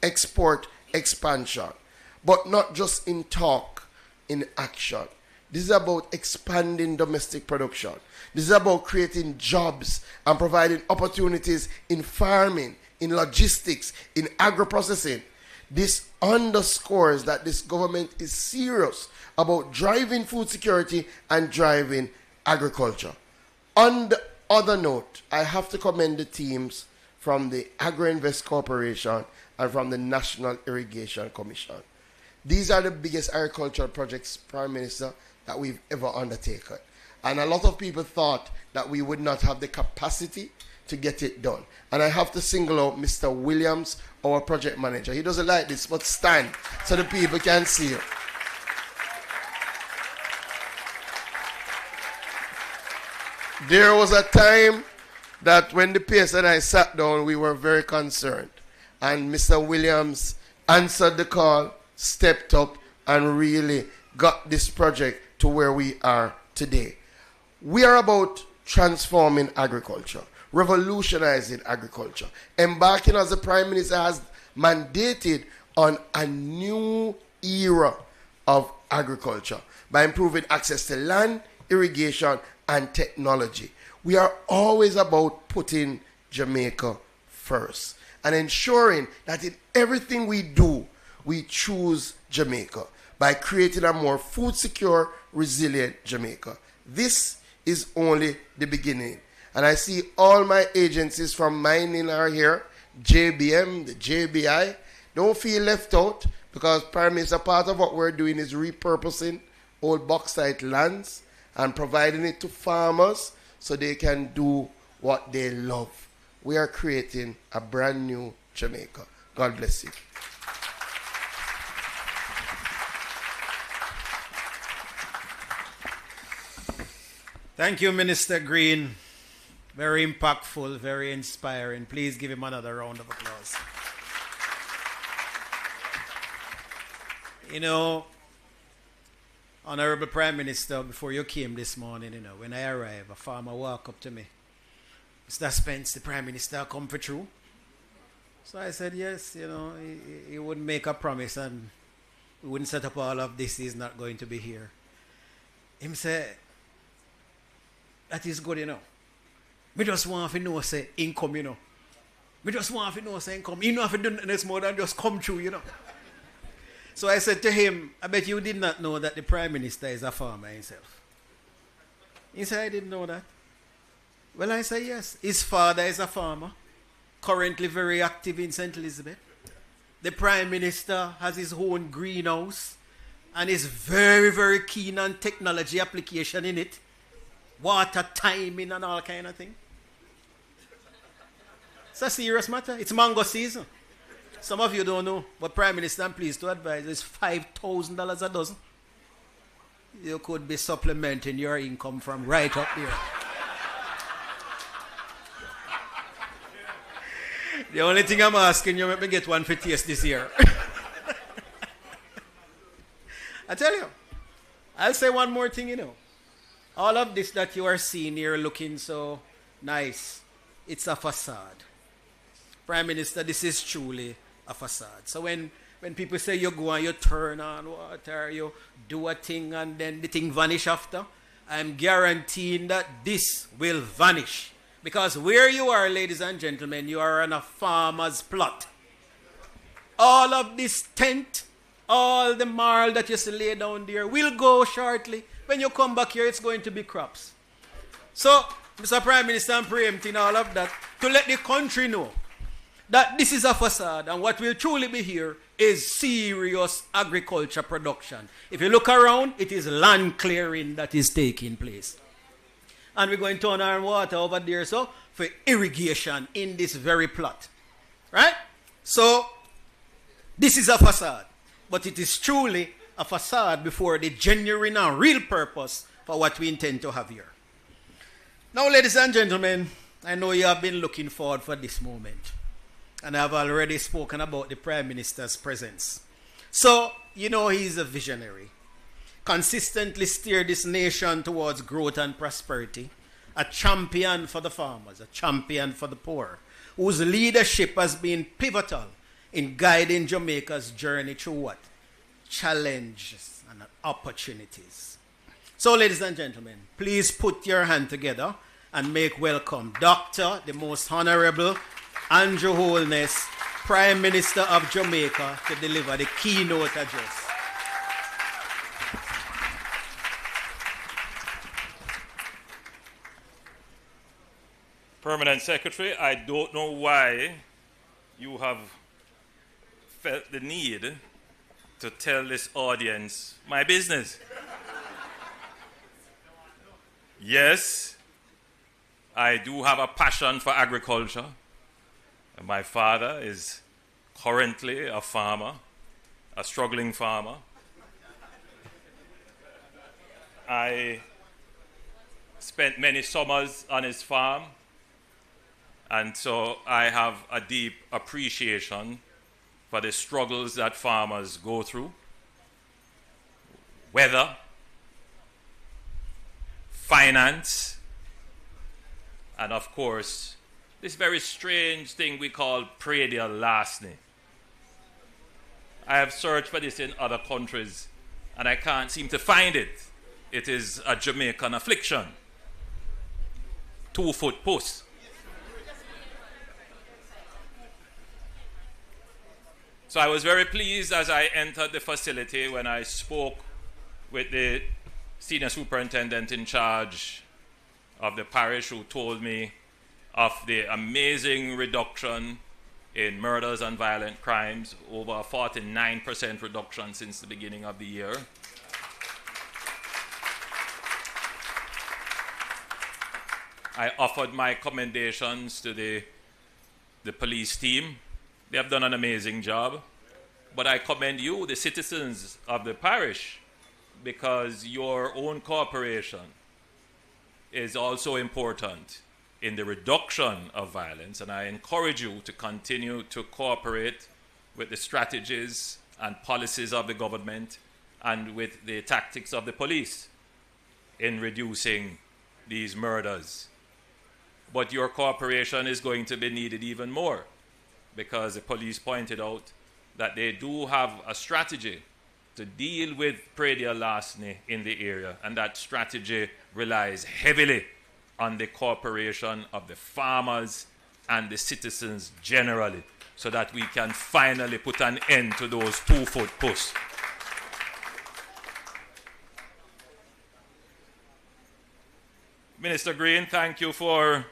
export expansion. But not just in talk, in action. This is about expanding domestic production. This is about creating jobs and providing opportunities in farming, in logistics, in agro-processing. This underscores that this government is serious about driving food security and driving agriculture. On the other note, I have to commend the teams from the Agro-Invest Corporation and from the National Irrigation Commission. These are the biggest agricultural projects, Prime Minister, that we've ever undertaken. And a lot of people thought that we would not have the capacity to get it done. And I have to single out Mr. Williams, our project manager. He doesn't like this, but stand so the people can see you. There was a time that when the PS and I sat down, we were very concerned. And Mr. Williams answered the call, stepped up, and really got this project to where we are today. We are about transforming agriculture, revolutionizing agriculture, embarking, as the Prime Minister has mandated, on a new era of agriculture by improving access to land, irrigation, and technology. We are always about putting Jamaica first and ensuring that in everything we do, we choose Jamaica by creating a more food secure, resilient Jamaica. This is only the beginning. And I see all my agencies from mining are here, JBM, the JBI. Don't feel left out, because Prime Minister, part of what we're doing is repurposing old bauxite lands and providing it to farmers so they can do what they love. We are creating a brand new Jamaica. God bless you. Thank you, Minister Green. Very impactful, very inspiring. Please give him another round of applause. You know, Honorable Prime Minister, before you came this morning, when I arrived, a farmer walked up to me. Mr. Spence, the Prime Minister come for true? So I said, yes, he wouldn't make a promise and we wouldn't set up all of this. He's not going to be here. Him said, that is good, We just want to know, say, income, We just want to know, say, income. You don't have to do nothing more than just come true, So I said to him, I bet you did not know that the Prime Minister is a farmer himself. He said, I didn't know that. Well, I said, yes. His father is a farmer, currently very active in St. Elizabeth. The Prime Minister has his own greenhouse and is very, very keen on technology application in it. Water timing and all kind of thing. It's a serious matter. It's mango season. Some of you don't know, but Prime Minister, I'm pleased to advise, it's $5,000 a dozen. You could be supplementing your income from right up there. The only thing I'm asking you, let me get one for taste this year. I tell you, I'll say one more thing, All of this that you are seeing here looking so nice, it's a facade. Prime Minister, this is truly a facade. So when people say you go and you turn on water, you do a thing and then the thing vanish after, I'm guaranteeing that this will vanish. Because where you are, ladies and gentlemen, you are on a farmer's plot. All of this tent, all the marl that you see lay down there will go shortly. When you come back here, it's going to be crops. So, Mr. Prime Minister, I'm preempting all of that to let the country know that this is a facade, and what will truly be here is serious agriculture production. If you look around, it is land clearing that is taking place. And we're going to turn our water over there so for irrigation in this very plot. Right? So, this is a facade, but it is truly a facade before the genuine and real purpose for what we intend to have here. Now, ladies and gentlemen, I know you have been looking forward for this moment. And I've already spoken about the Prime Minister's presence. So, he's a visionary. consistently steered this nation towards growth and prosperity, a champion for the farmers, a champion for the poor, whose leadership has been pivotal in guiding Jamaica's journey through what? Challenges and opportunities. So, ladies and gentlemen, please put your hand together and make welcome Dr. the Most Honorable Andrew Holness, Prime Minister of Jamaica, to deliver the keynote address. Permanent Secretary, I don't know why you have felt the need to tell this audience my business. Yes, I do have a passion for agriculture. My father is currently a farmer, a struggling farmer. I spent many summers on his farm, and so I have a deep appreciation for the struggles that farmers go through. Weather, finance, and of course, this very strange thing we call predial larceny. I have searched for this in other countries, and I can't seem to find it. It is a Jamaican affliction. 2-foot puss. So I was very pleased as I entered the facility when I spoke with the senior superintendent in charge of the parish, who told me of the amazing reduction in murders and violent crimes, over a 49% reduction since the beginning of the year. I offered my commendations to the police team. They have done an amazing job. But I commend you, the citizens of the parish, because your own cooperation is also important in the reduction of violence, and I encourage you to continue to cooperate with the strategies and policies of the government and with the tactics of the police in reducing these murders. But your cooperation is going to be needed even more, because the police pointed out that they do have a strategy to deal with predial larceny in the area, and that strategy relies heavily on the cooperation of the farmers and the citizens generally, so that we can finally put an end to those 2-foot puss. Minister Green, thank you for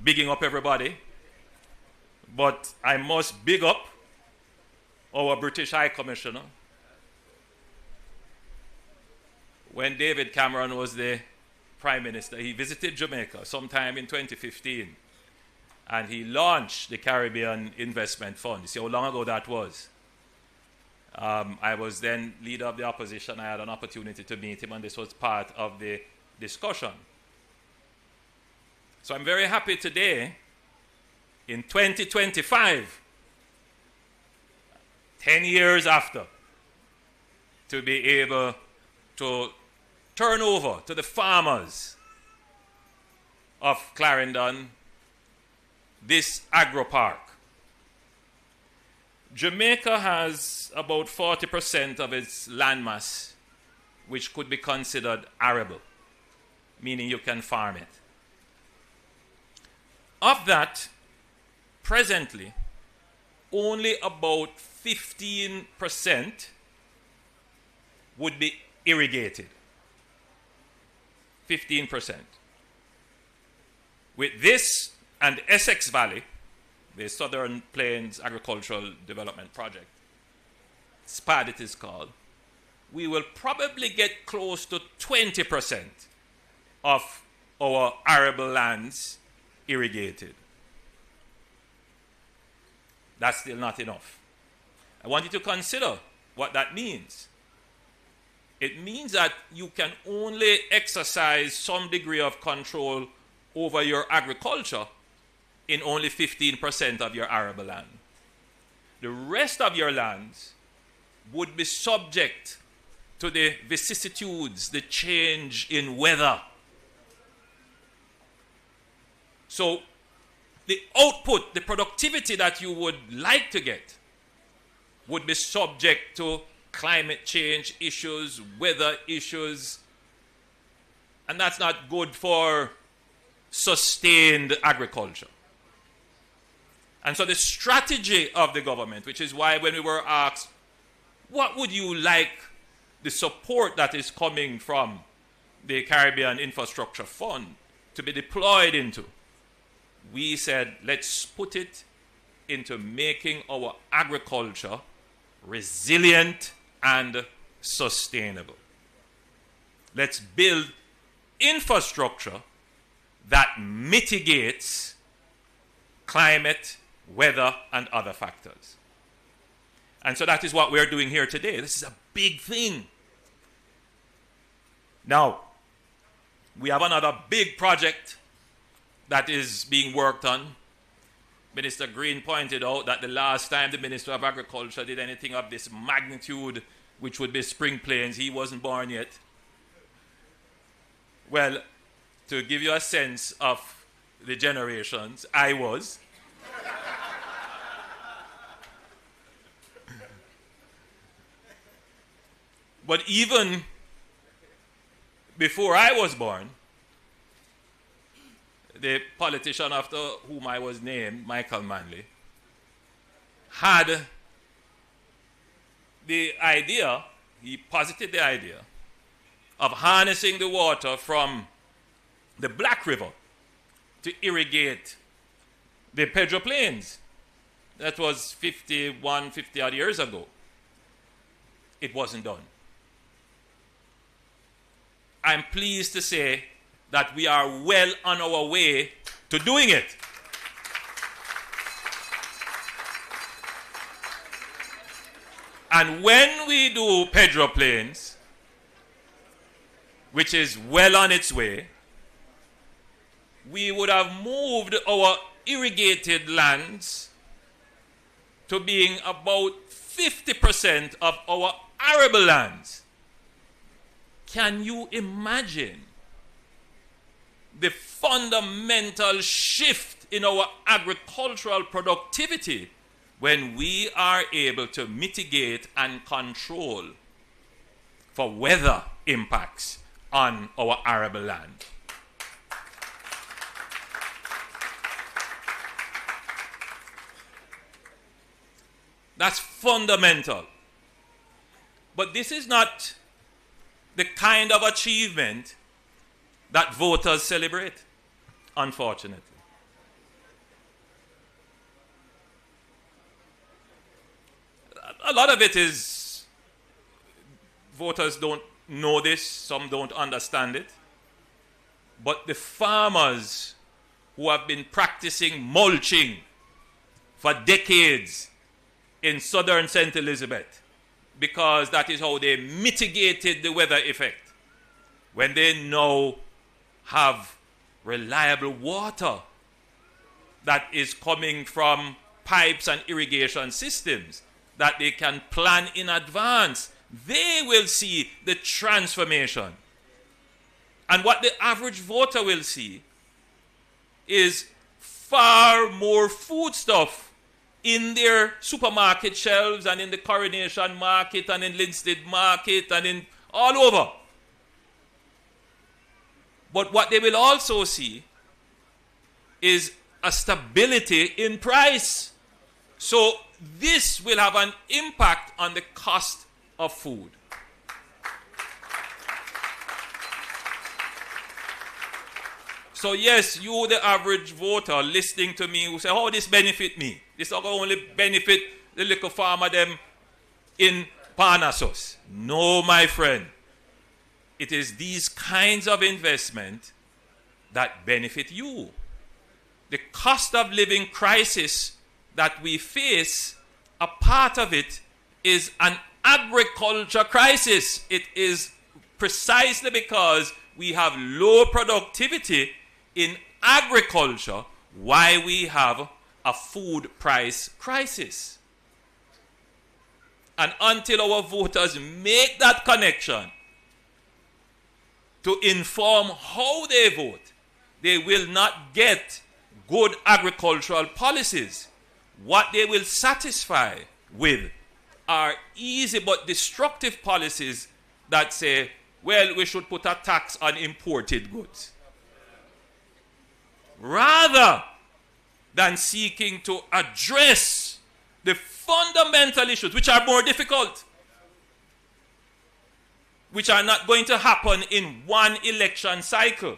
bigging up everybody, but I must big up our British High Commissioner. When David Cameron was the Prime Minister, he visited Jamaica sometime in 2015, and he launched the Caribbean Investment Fund. You see how long ago that was? I was then leader of the opposition. I had an opportunity to meet him, and this was part of the discussion. So I'm very happy today, in 2025, 10 years after, to be able to turn over to the farmers of Clarendon this agro park. Jamaica has about 40% of its landmass which could be considered arable, meaning you can farm it. Of that, presently, only about 15% would be irrigated. 15%. With this and Essex Valley, the Southern Plains Agricultural Development Project, SPAD it is called, we will probably get close to 20% of our arable lands irrigated. That's still not enough. I want you to consider what that means. It means that you can only exercise some degree of control over your agriculture in only 15% of your arable land. The rest of your lands would be subject to the vicissitudes, the change in weather. So the output, the productivity that you would like to get would be subject to climate change issues, weather issues, and that's not good for sustained agriculture. And so the strategy of the government, which is why when we were asked, what would you like the support that is coming from the Caribbean Infrastructure Fund to be deployed into? We said, let's put it into making our agriculture resilient and sustainable. Let's build infrastructure that mitigates climate, weather, and other factors. And so that is what we're doing here today. This is a big thing. Now, we have another big project that is being worked on. Minister Green pointed out that the last time the Minister of Agriculture did anything of this magnitude, which would be Spring Plains, he wasn't born yet. Well, to give you a sense of the generations, I was. But even before I was born, the politician after whom I was named, Michael Manley, had the idea, he posited the idea, of harnessing the water from the Black River to irrigate the Pedro Plains. That was 50 odd years ago. It wasn't done. I'm pleased to say that we are well on our way to doing it. And when we do Pedro Plains, which is well on its way, we would have moved our irrigated lands to being about 50% of our arable lands. Can you imagine the fundamental shift in our agricultural productivity when we are able to mitigate and control for weather impacts on our arable land? That's fundamental. But this is not the kind of achievement that voters celebrate, unfortunately. A lot of it is voters don't know this, some don't understand it. But the farmers who have been practicing mulching for decades in southern St. Elizabeth, because that is how they mitigated the weather effect, when they now have reliable water that is coming from pipes and irrigation systems that they can plan in advance, they will see the transformation. And what the average voter will see is far more foodstuff in their supermarket shelves and in the Coronation Market and in Linstead Market and in all over. But what they will also see is a stability in price. So this will have an impact on the cost of food. So yes, you, the average voter, listening to me, who say, oh, this benefit me. This will only benefit the little farmer them in Parnassus. No, my friend. It is these kinds of investment that benefit you. The cost of living crisis that we face, a part of it is an agriculture crisis. It is precisely because we have low productivity in agriculture why we have a food price crisis. And until our voters make that connection to inform how they vote, they will not get good agricultural policies. What they will satisfy with are easy but destructive policies that say, well, we should put a tax on imported goods, rather than seeking to address the fundamental issues, which are more difficult, which are not going to happen in one election cycle,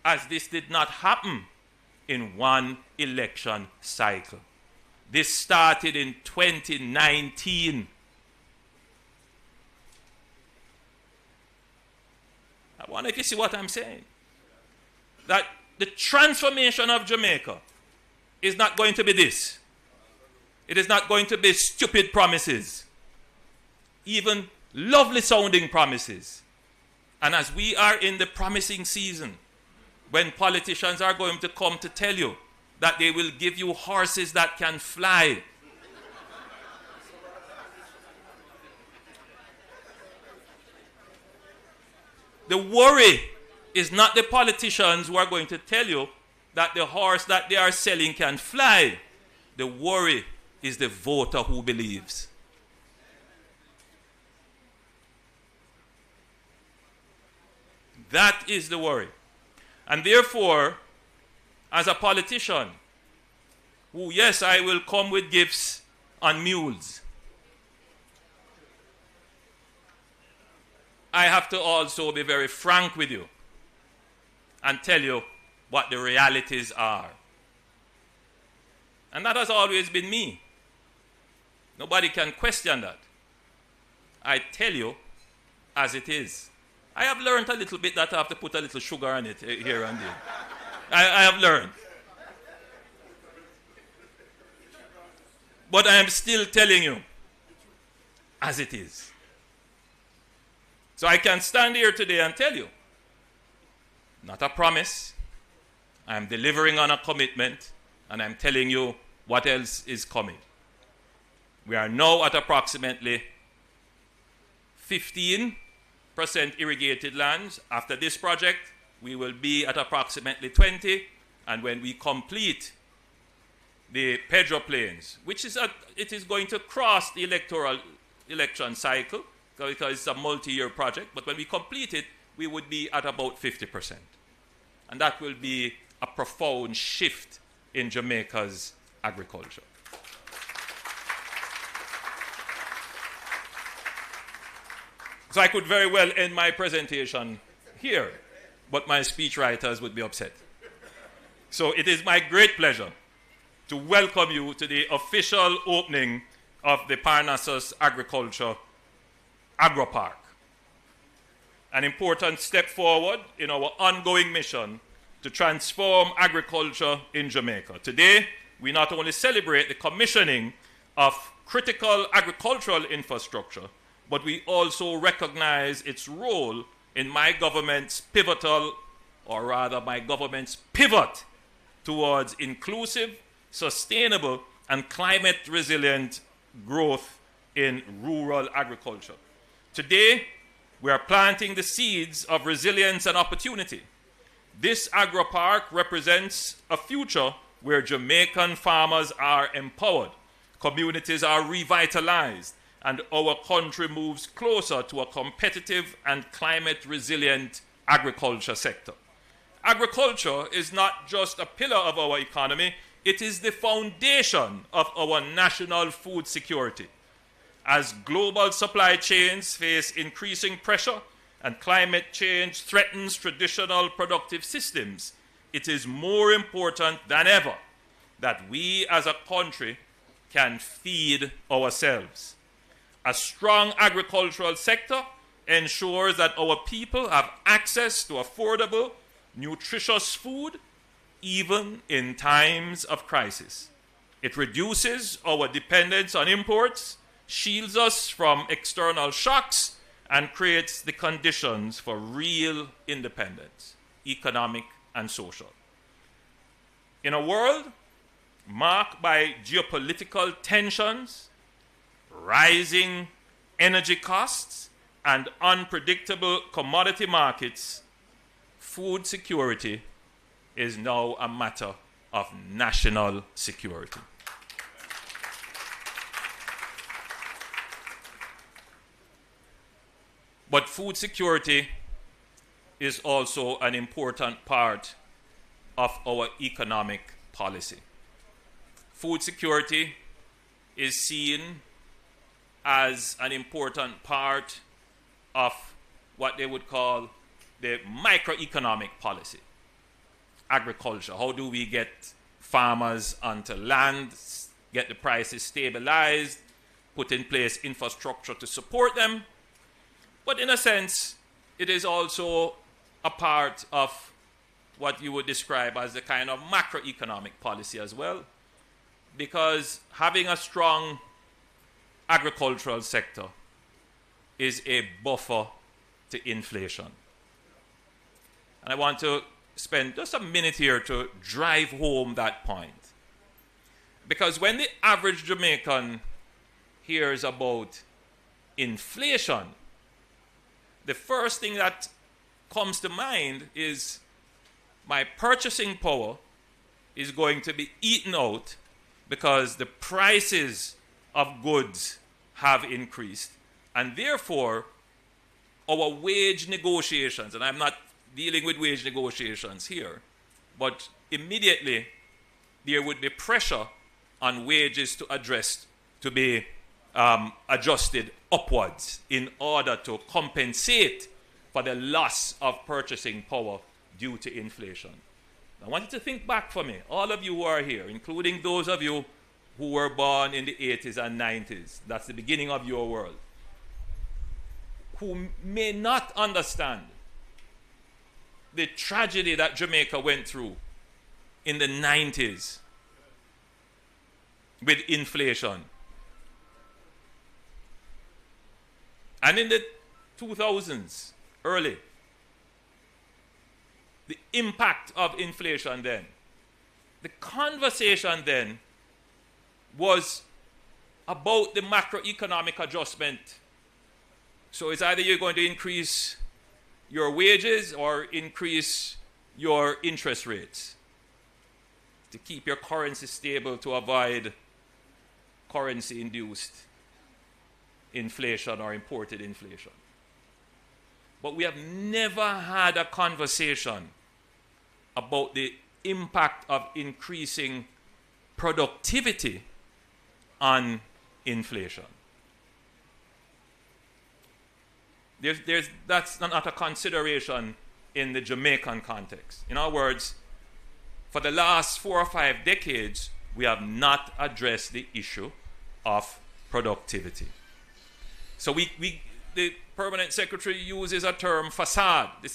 as this did not happen in one election cycle. This started in 2019. I wonder if you see what I'm saying. That the transformation of Jamaica is not going to be this. It is not going to be stupid promises, even lovely sounding promises. And as we are in the promising season, when politicians are going to come to tell you that they will give you horses that can fly, the worry is not the politicians who are going to tell you that the horse that they are selling can fly. The worry is the voter who believes. That is the worry. And therefore, as a politician, who, yes, I will come with gifts on mules, I have to also be very frank with you and tell you what the realities are. And that has always been me. Nobody can question that. I tell you as it is. I have learned a little bit that I have to put a little sugar on it here and there. I have learned. But I am still telling you as it is. So I can stand here today and tell you, not a promise, I am delivering on a commitment, and I'm telling you what else is coming. We are now at approximately 15% irrigated lands. After this project, we will be at approximately 20%, and when we complete the Pedro Plains, which is it is going to cross the election cycle, because it's a multi-year project, but when we complete it, we would be at about 50%. And that will be a profound shift in Jamaica's agriculture. So I could very well end my presentation here, but my speechwriters would be upset. So it is my great pleasure to welcome you to the official opening of the Parnassus Agro Park. An important step forward in our ongoing mission to transform agriculture in Jamaica. Today, we not only celebrate the commissioning of critical agricultural infrastructure, but we also recognize its role in my government's pivot towards inclusive, sustainable, and climate-resilient growth in rural agriculture. Today, we are planting the seeds of resilience and opportunity. This agro park represents a future where Jamaican farmers are empowered, communities are revitalized, and our country moves closer to a competitive and climate-resilient agriculture sector. Agriculture is not just a pillar of our economy, it is the foundation of our national food security. As global supply chains face increasing pressure and climate change threatens traditional productive systems, it is more important than ever that we as a country can feed ourselves. A strong agricultural sector ensures that our people have access to affordable, nutritious food, even in times of crisis. It reduces our dependence on imports, shields us from external shocks, and creates the conditions for real independence, economic and social. In a world marked by geopolitical tensions, rising energy costs, and unpredictable commodity markets, food security is now a matter of national security. But food security is also an important part of our economic policy. Food security is seen as an important part of what they would call the microeconomic policy. Agriculture, how do we get farmers onto land, get the prices stabilized, put in place infrastructure to support them. But in a sense, it is also a part of what you would describe as the kind of macroeconomic policy as well, because having a strong agricultural sector is a buffer to inflation. And I want to spend just a minute here to drive home that point. Because when the average Jamaican hears about inflation, the first thing that comes to mind is my purchasing power is going to be eaten out because the prices of goods have increased, and therefore our wage negotiations, and I'm not dealing with wage negotiations here, but immediately there would be pressure on wages to be adjusted upwards in order to compensate for the loss of purchasing power due to inflation. I want you to think back for me, all of you who are here, including those of you who were born in the 80s and 90s, that's the beginning of your world, who may not understand the tragedy that Jamaica went through in the 90s with inflation. And in the 2000s, early, the impact of inflation then. The conversation then was about the macroeconomic adjustment. So it's either you're going to increase your wages or increase your interest rates to keep your currency stable to avoid currency-induced inflation or imported inflation. But we have never had a conversation about the impact of increasing productivity on inflation. That's not a consideration in the Jamaican context. In other words, for the last 4 or 5 decades, we have not addressed the issue of productivity. So the permanent secretary uses a term, facade. He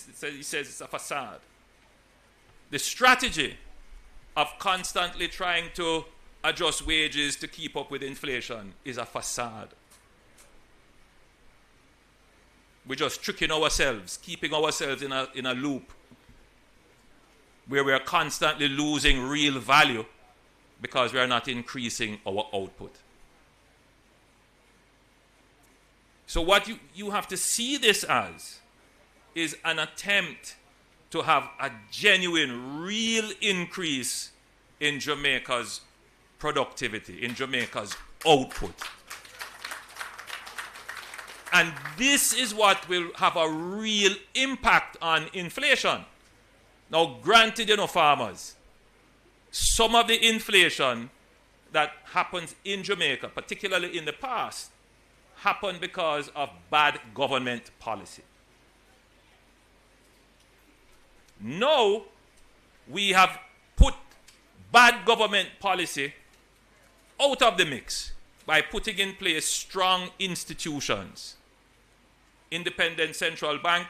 says it's a facade. The strategy of constantly trying to adjust wages to keep up with inflation is a facade. We're just tricking ourselves, keeping ourselves in a loop where we are constantly losing real value because we are not increasing our output. So what you have to see this as is an attempt to have a genuine, real increase in Jamaica's productivity, in Jamaica's output. And this is what will have a real impact on inflation. Now, granted, farmers, some of the inflation that happens in Jamaica, particularly in the past, happened because of bad government policy. Now, we have put bad government policy out of the mix by putting in place strong institutions. Independent central bank,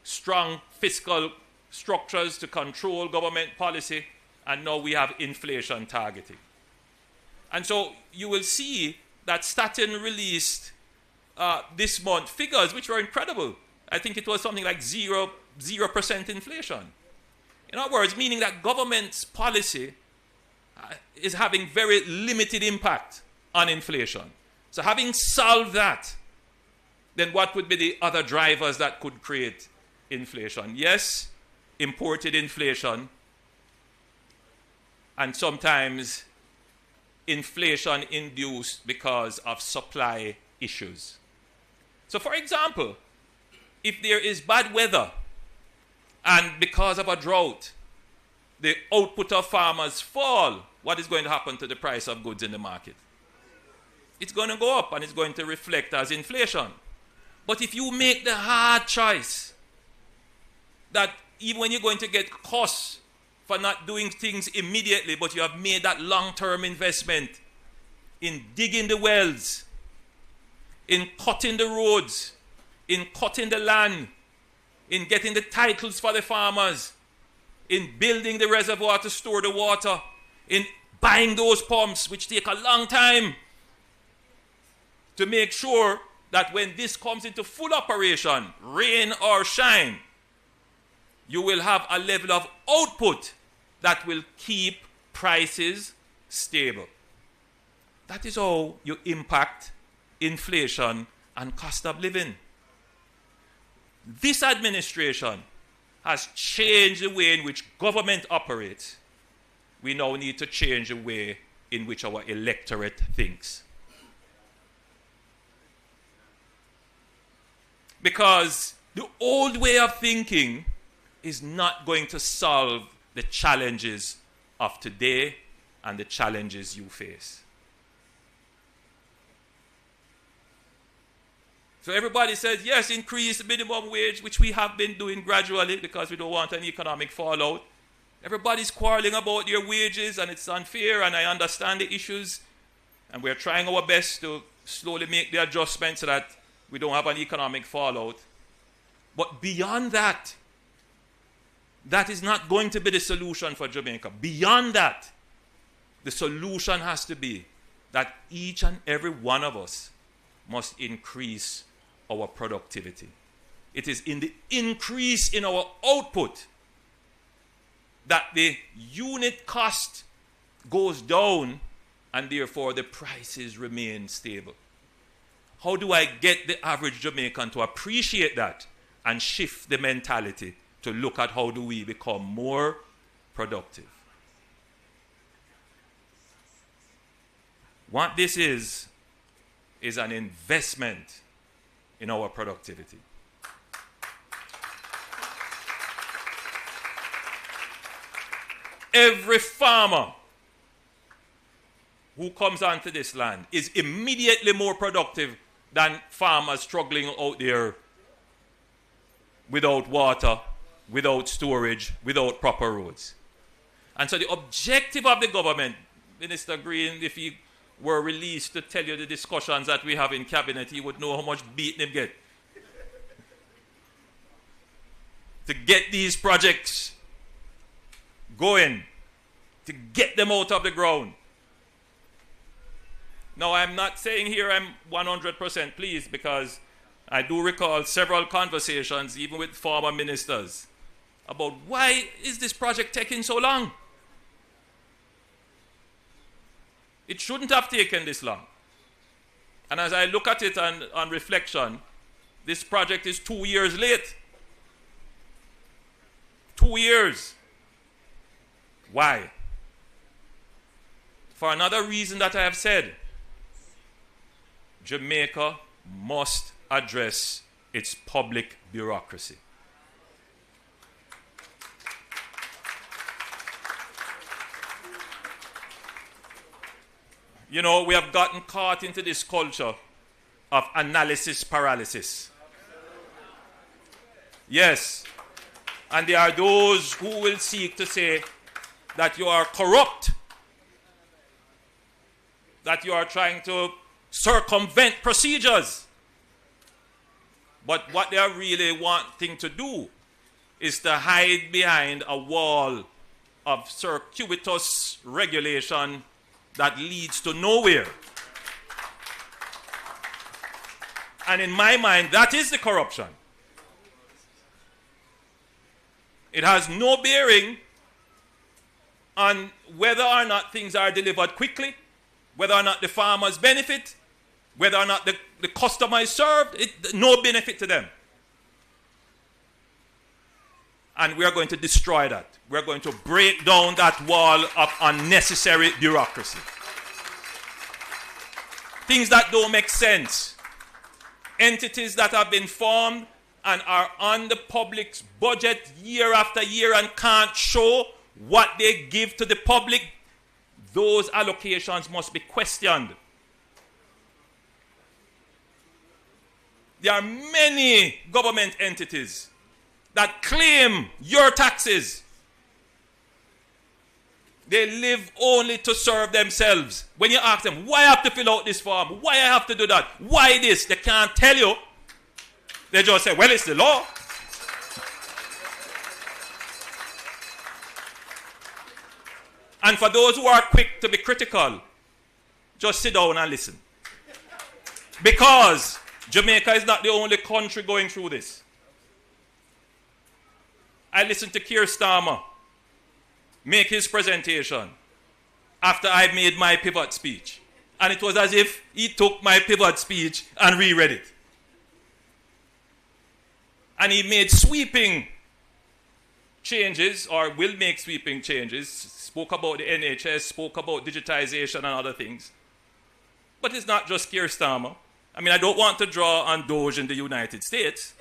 strong fiscal structures to control government policy, and now we have inflation targeting. And so you will see that Staten released this month figures which were incredible. I think it was something like 0% inflation. In other words, meaning that government's policy is having very limited impact on inflation. So having solved that, then what would be the other drivers that could create inflation? Yes, imported inflation, and sometimes inflation induced because of supply issues. So for example, if there is bad weather and because of a drought, the output of farmers fall, what is going to happen to the price of goods in the market? It's going to go up and it's going to reflect as inflation. But if you make the hard choice that even when you're going to get costs for not doing things immediately, but you have made that long-term investment in digging the wells, in cutting the roads, in cutting the land, in getting the titles for the farmers, in building the reservoir to store the water, in buying those pumps, which take a long time, to make sure that when this comes into full operation, rain or shine, you will have a level of output that will keep prices stable. That is how you impact inflation and cost of living. This administration has changed the way in which government operates. We now need to change the way in which our electorate thinks. Because the old way of thinking is not going to solve the challenges of today and the challenges you face. So everybody says, yes, increase the minimum wage, which we have been doing gradually because we don't want an economic fallout. Everybody's quarreling about their wages and it's unfair, and I understand the issues. And we're trying our best to slowly make the adjustments so that we don't have an economic fallout. But beyond that, that is not going to be the solution for Jamaica. Beyond that, the solution has to be that each and every one of us must increase our productivity. It is in the increase in our output that the unit cost goes down and therefore the prices remain stable. How do I get the average Jamaican to appreciate that and shift the mentality to look at how do we become more productive? What this is an investment in our productivity. Every farmer who comes onto this land is immediately more productive than farmers struggling out there without water, without storage, without proper roads. And so the objective of the government, Minister Green, if he were released to tell you the discussions that we have in cabinet, he would know how much beating him get. To get these projects going, to get them out of the ground. Now, I'm not saying here I'm 100% pleased, because I do recall several conversations, even with former ministers, about why is this project taking so long? It shouldn't have taken this long. And as I look at it on reflection, this project is 2 years late. 2 years. Why? For another reason that I have said, Jamaica must address its public bureaucracy. You know, we have gotten caught into this culture of analysis paralysis. Yes. And there are those who will seek to say that you are corrupt, that you are trying to circumvent procedures. But what they are really wanting to do is to hide behind a wall of circuitous regulation that leads to nowhere. And in my mind, that is the corruption. It has no bearing on whether or not things are delivered quickly, whether or not the farmers benefit, whether or not the customer is served, no benefit to them. And we are going to destroy that. We are going to break down that wall of unnecessary bureaucracy. Things that don't make sense. Entities that have been formed and are on the public's budget year after year and can't show what they give to the public, those allocations must be questioned. There are many government entities that claim your taxes. They live only to serve themselves. When you ask them, why I have to fill out this form? Why I have to do that? Why this? They can't tell you. They just say, well, it's the law. And for those who are quick to be critical, just sit down and listen. Because Jamaica is not the only country going through this. I listened to Keir Starmer make his presentation after I made my pivot speech. And it was as if he took my pivot speech and reread it. And he made sweeping changes, or will make sweeping changes, spoke about the NHS, spoke about digitization and other things. But it's not just Keir Starmer. I mean, I don't want to draw on Doge in the United States.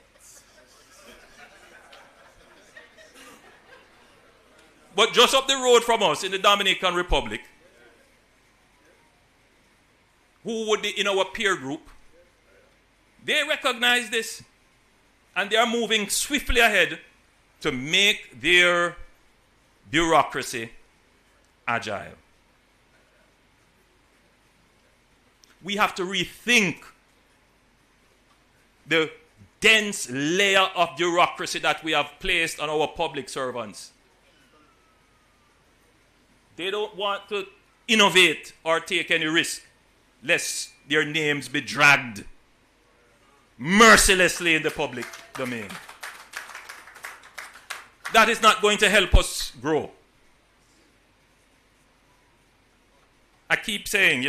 But just up the road from us in the Dominican Republic, who would be in our peer group, they recognize this and they are moving swiftly ahead to make their bureaucracy agile. We have to rethink the dense layer of bureaucracy that we have placed on our public servants. They don't want to innovate or take any risk, lest their names be dragged mercilessly in the public domain. That is not going to help us grow. I keep saying,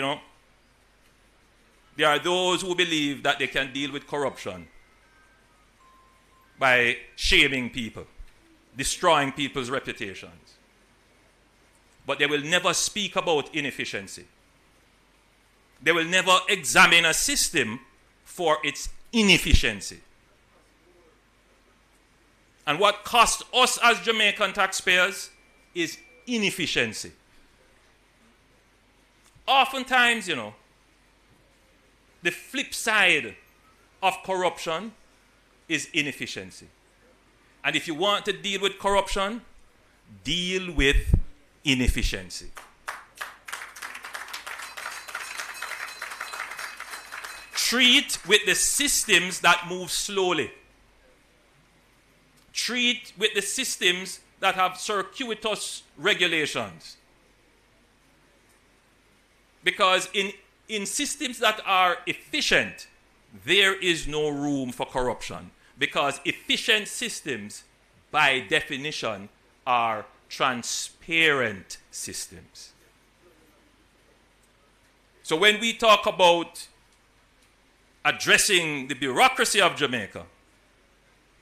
there are those who believe that they can deal with corruption by shaming people, destroying people's reputations. But they will never speak about inefficiency. They will never examine a system for its inefficiency. And what costs us as Jamaican taxpayers is inefficiency. Oftentimes, the flip side of corruption is inefficiency. And if you want to deal with corruption, deal with inefficiency. Treat with the systems that move slowly. Treat with the systems that have circuitous regulations. Because in systems that are efficient, there is no room for corruption. Because efficient systems, by definition, are transparent systems. So when we talk about addressing the bureaucracy of Jamaica,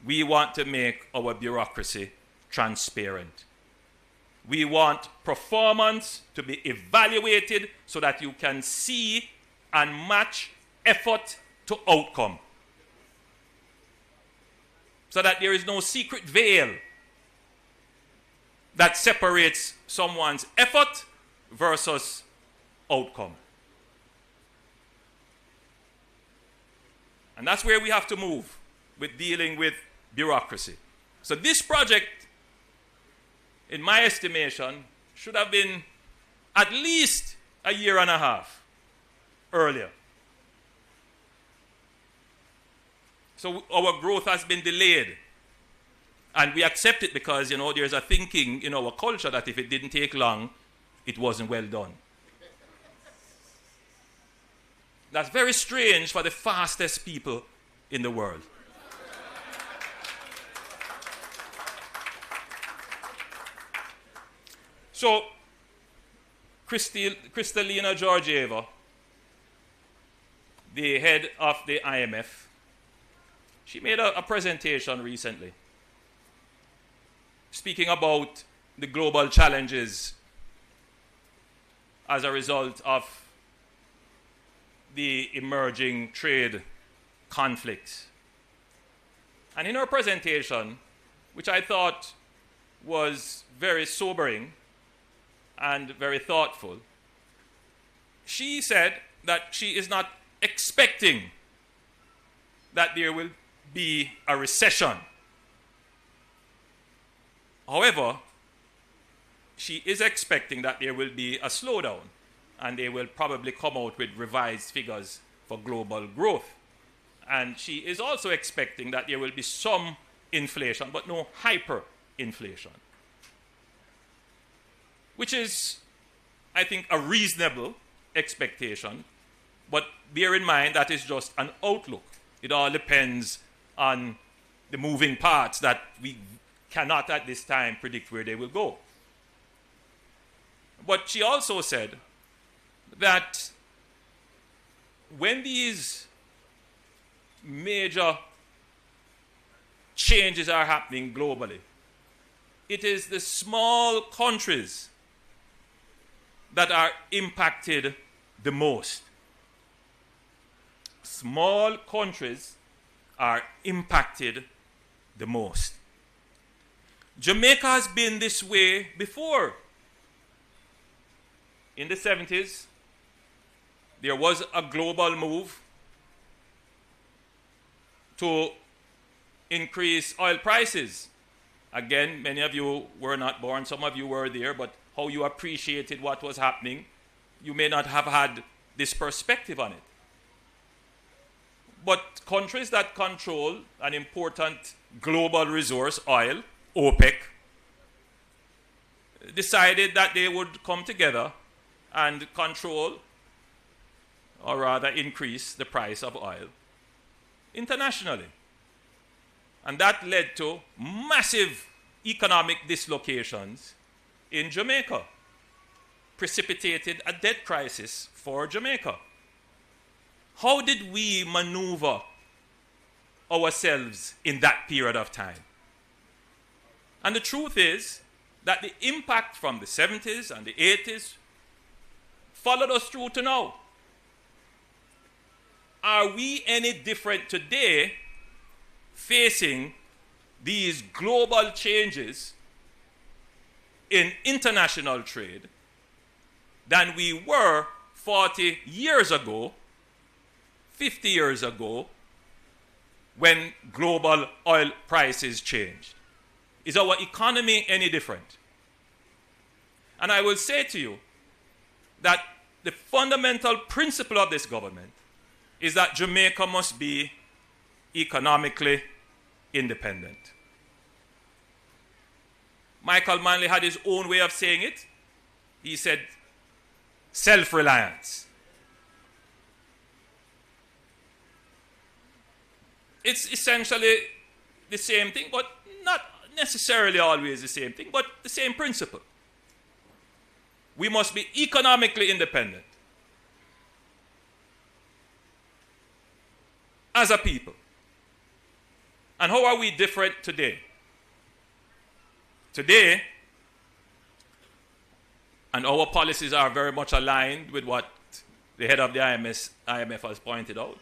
we want to make our bureaucracy transparent. We want performance to be evaluated so that you can see and match effort to outcome. So that there is no secret veil that separates someone's effort versus outcome. And that's where we have to move with dealing with bureaucracy. So this project, in my estimation, should have been at least a year and a half earlier. So our growth has been delayed. And we accept it because, there's a thinking in our culture that if it didn't take long, it wasn't well done. That's very strange for the fastest people in the world. So Kristalina Georgieva, the head of the IMF, she made a presentation recently speaking about the global challenges as a result of the emerging trade conflicts. And in her presentation, which I thought was very sobering and very thoughtful, she said that she is not expecting that there will be a recession. However, she is expecting that there will be a slowdown, and they will probably come out with revised figures for global growth. And she is also expecting that there will be some inflation, but no hyperinflation, which is, I think, a reasonable expectation. But bear in mind that is just an outlook. It all depends on the moving parts that we cannot at this time predict where they will go. But she also said that when these major changes are happening globally, it is the small countries that are impacted the most. Small countries are impacted the most. Jamaica has been this way before. In the 70s, there was a global move to increase oil prices. Again, many of you were not born, some of you were there, but how you appreciated what was happening, you may not have had this perspective on it. But countries that control an important global resource, oil, OPEC, decided that they would come together and control, or rather increase, the price of oil internationally. And that led to massive economic dislocations in Jamaica, precipitated a debt crisis for Jamaica. How did we maneuver ourselves in that period of time? And the truth is that the impact from the 70s and the 80s followed us through to now. Are we any different today facing these global changes in international trade than we were 40 years ago, 50 years ago, when global oil prices changed? Is our economy any different? And I will say to you that the fundamental principle of this government is that Jamaica must be economically independent. Michael Manley had his own way of saying it. He said, self-reliance. It's essentially the same thing, but not necessarily always the same thing, but the same principle. We must be economically independent as a people. And how are we different today? Today, and our policies are very much aligned with what the head of the IMF has pointed out.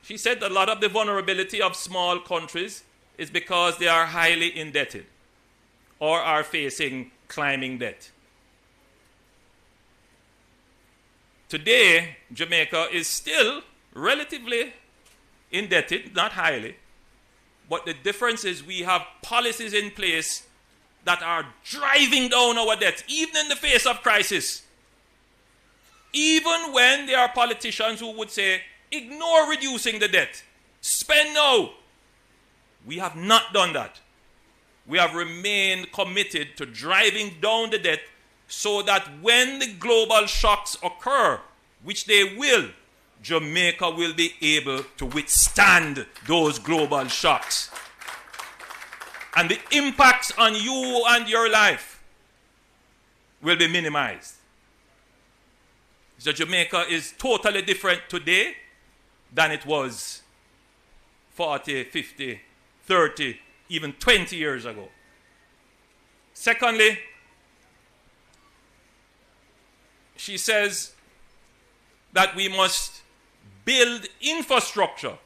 She said that a lot of the vulnerability of small countries is because they are highly indebted or are facing climbing debt. Today, Jamaica is still relatively indebted, not highly, but the difference is we have policies in place that are driving down our debt, even in the face of crisis. Even when there are politicians who would say, ignore reducing the debt, spend now. We have not done that. We have remained committed to driving down the debt so that when the global shocks occur, which they will, Jamaica will be able to withstand those global shocks. And the impacts on you and your life will be minimized. So Jamaica is totally different today than it was 40, 50, 30, even 20 years ago. Secondly, she says that we must build infrastructure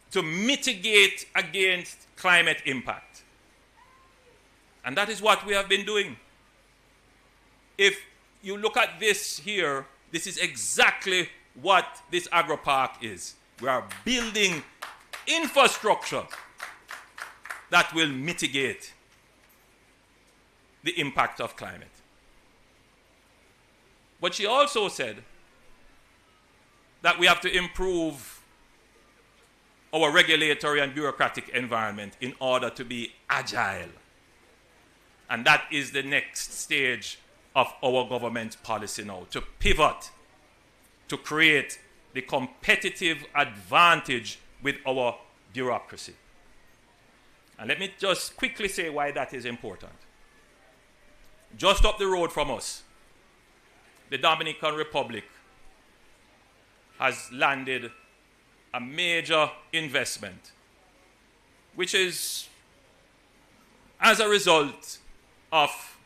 to mitigate against climate impact. And that is what we have been doing. If you look at this here, this is exactly what this agro park is. We are building infrastructure that will mitigate the impact of climate. But she also said that we have to improve our regulatory and bureaucratic environment in order to be agile. And that is the next stage of our government policy now, to pivot, to create the competitive advantage with our bureaucracy. And let me just quickly say why that is important. Just up the road from us, the Dominican Republic has landed a major investment, which is as a result of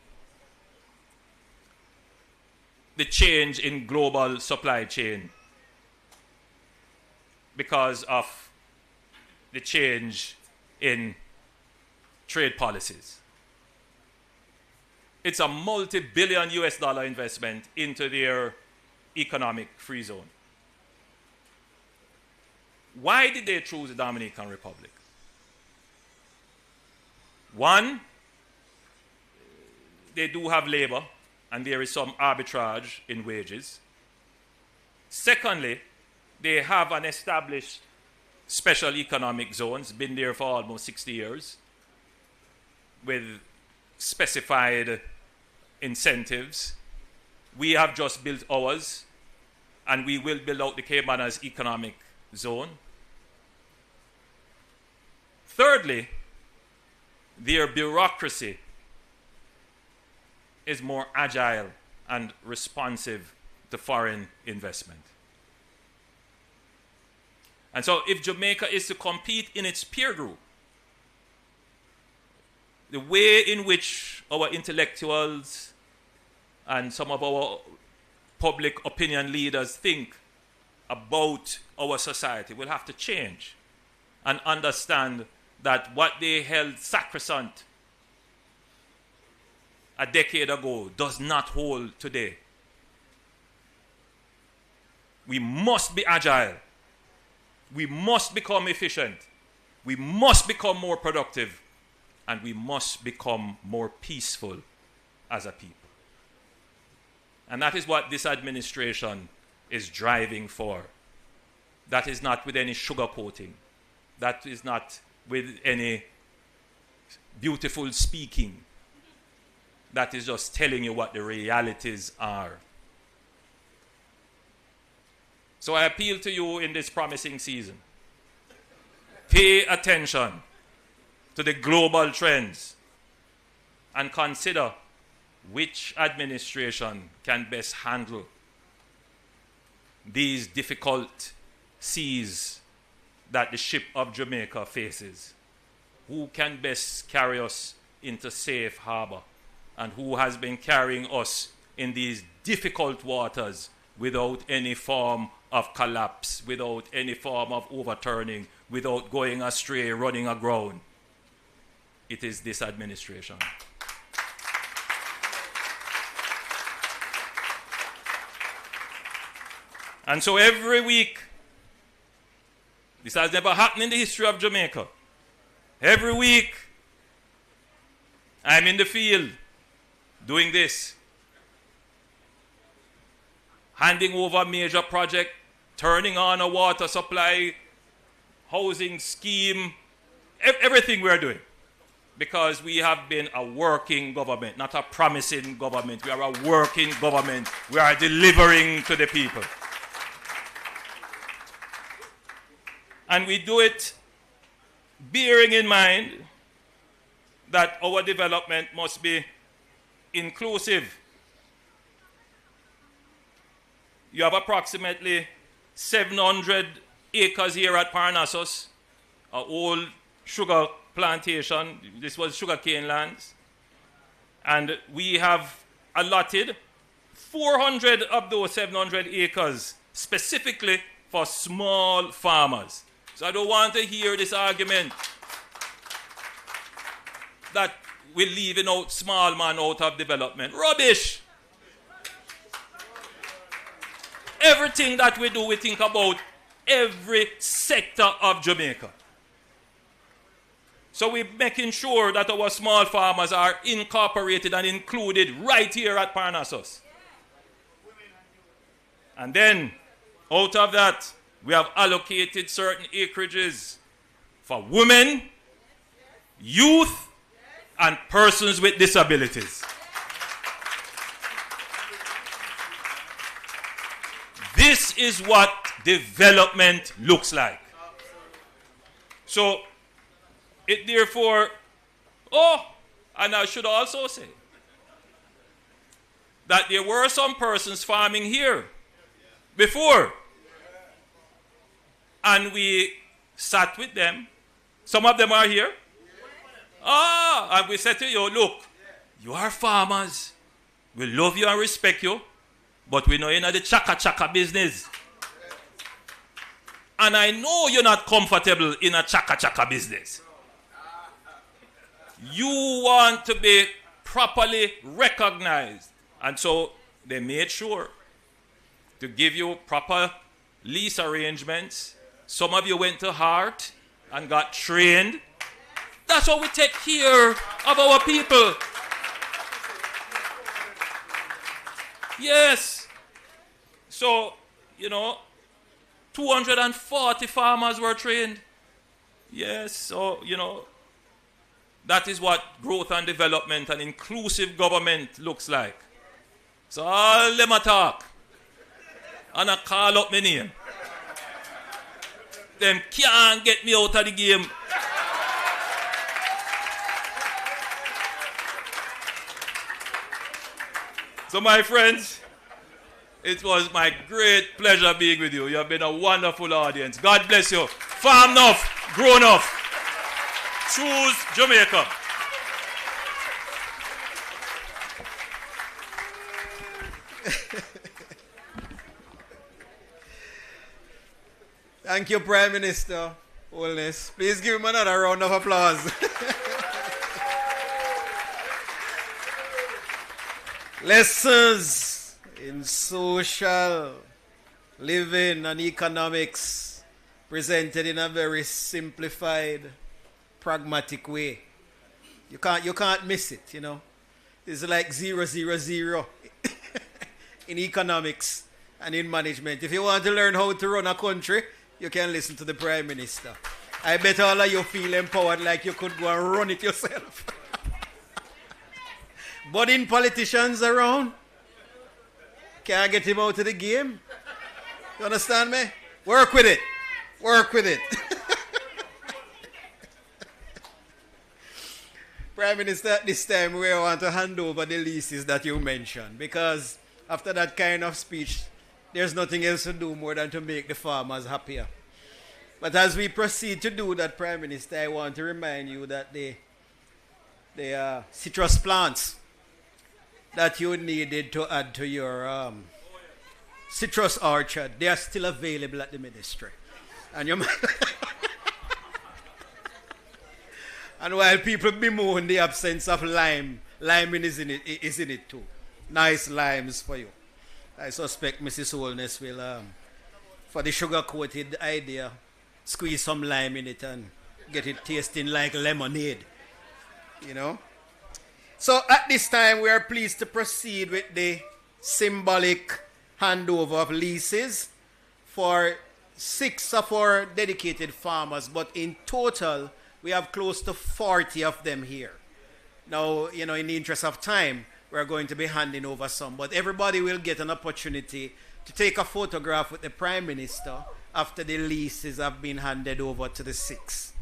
the change in global supply chain because of the change in trade policies. It's a multi-billion US dollar investment into their economic free zone. Why did they choose the Dominican Republic? One, they do have labor, and there is some arbitrage in wages. Secondly, they have an established special economic zones, been there for almost 60 years, with specified incentives. We have just built ours, and we will build out the Caymanas economic zone. Thirdly, their bureaucracy is more agile and responsive to foreign investment. And so if Jamaica is to compete in its peer group, the way in which our intellectuals and some of our public opinion leaders think about our society will have to change and understand that what they held sacrosanct a decade ago does not hold today. We must be agile. We must become efficient. We must become more productive. And we must become more peaceful as a people. And that is what this administration is driving for. That is not with any sugarcoating. That is not with any beautiful speaking. That is just telling you what the realities are. So I appeal to you in this promising season. Pay attention to the global trends and consider which administration can best handle these difficult seas that the ship of Jamaica faces. Who can best carry us into safe harbor, and who has been carrying us in these difficult waters without any form of collapse, without any form of overturning, without going astray, running aground. It is this administration. And so every week, this has never happened in the history of Jamaica. Every week, I'm in the field doing this, handing over a major project, turning on a water supply, housing scheme, everything we're doing. Because we have been a working government, not a promising government. We are a working government. We are delivering to the people. And we do it bearing in mind that our development must be inclusive. You have approximately 700 acres here at Parnassus, an old sugar plantation. This was sugarcane lands. And we have allotted 400 of those 700 acres specifically for small farmers. So I don't want to hear this argument that we're leaving out small man out of development. Rubbish! Everything that we do, we think about every sector of Jamaica. So we're making sure that our small farmers are incorporated and included right here at Parnassus. And then, out of that, we have allocated certain acreages for women, youth, and persons with disabilities. This is what development looks like. So, it therefore, and I should also say that there were some persons farming here before, and we sat with them. Some of them are here. And we said to you, look, you are farmers. We love you and respect you, but we know you're not the chaka-chaka business. And I know you're not comfortable in a chaka-chaka business. You want to be properly recognized. And so they made sure to give you proper lease arrangements. Some of you went to Hart and got trained. That's how we take care of our people. Yes. So, 240 farmers were trained. Yes, so, that is what growth and development and inclusive government looks like. So all them a talk. And I call up my name. Them can't get me out of the game. So my friends, it was my great pleasure being with you. You have been a wonderful audience. God bless you. Farm enough, grow enough. Choose Jamaica. Thank you, Prime Minister Holness. Please give him another round of applause. Lessons in social living and economics presented in a very simplified, pragmatic way. You can't miss it, It's like 000 in economics and in management. If you want to learn how to run a country, you can listen to the Prime Minister. I bet all of you feel empowered like you could go and run it yourself. Budding politicians around, can't get him out of the game. You understand me? Work with it. Work with it. Prime Minister, at this time we want to hand over the leases that you mentioned, because after that kind of speech, there's nothing else to do more than to make the farmers happier. But as we proceed to do that, Prime Minister, I want to remind you that the citrus plants that you needed to add to your citrus orchard, they are still available at the ministry. And you and while people bemoan the absence of lime is in it too. Nice limes for you. I suspect Mrs. Holness will, for the sugar-coated idea, squeeze some lime in it and get it tasting like lemonade. So at this time, we are pleased to proceed with the symbolic handover of leases for 6 of our dedicated farmers, but in total, we have close to 40 of them here. Now, in the interest of time, we're going to be handing over some, but everybody will get an opportunity to take a photograph with the Prime Minister after the leases have been handed over to the 6.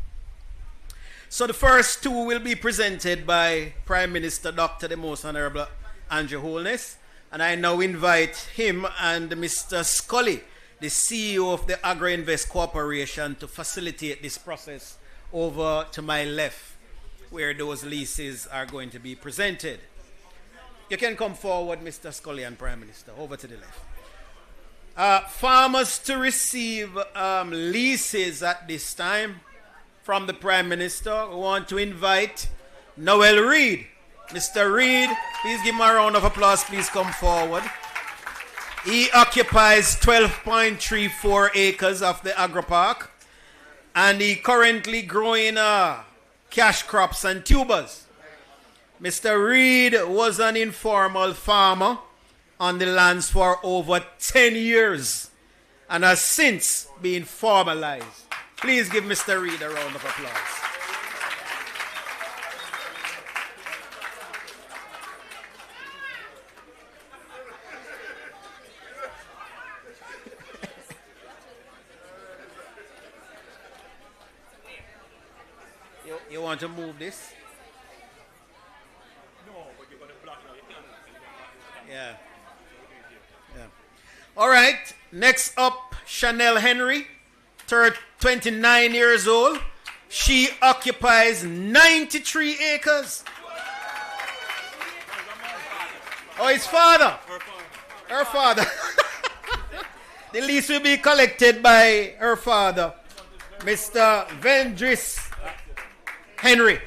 So the first 2 will be presented by Prime Minister Dr. the Most Honorable Andrew Holness, And I now invite him and Mr. Scully, the CEO of the Agro Invest Corporation, to facilitate this process over to my left, where those leases are going to be presented. You can come forward, Mr. Scully and Prime Minister, over to the left. Farmers to receive leases at this time from the Prime Minister. We want to invite Noel Reid. Mr. Reid, please give him a round of applause. Please come forward. He occupies 12.34 acres of the agro park, and he currently growing cash crops and tubers. Mr. Reid was an informal farmer on the lands for over 10 years and has since been formalized. Please give Mr. Reid a round of applause. You want to move this? No, but you're going to block it. Yeah. All right. Next up, Chanel Henry, 29 years old. She occupies 93 acres. Oh, his father. Her father. The lease will be collected by her father, Mr. Vendris Henry.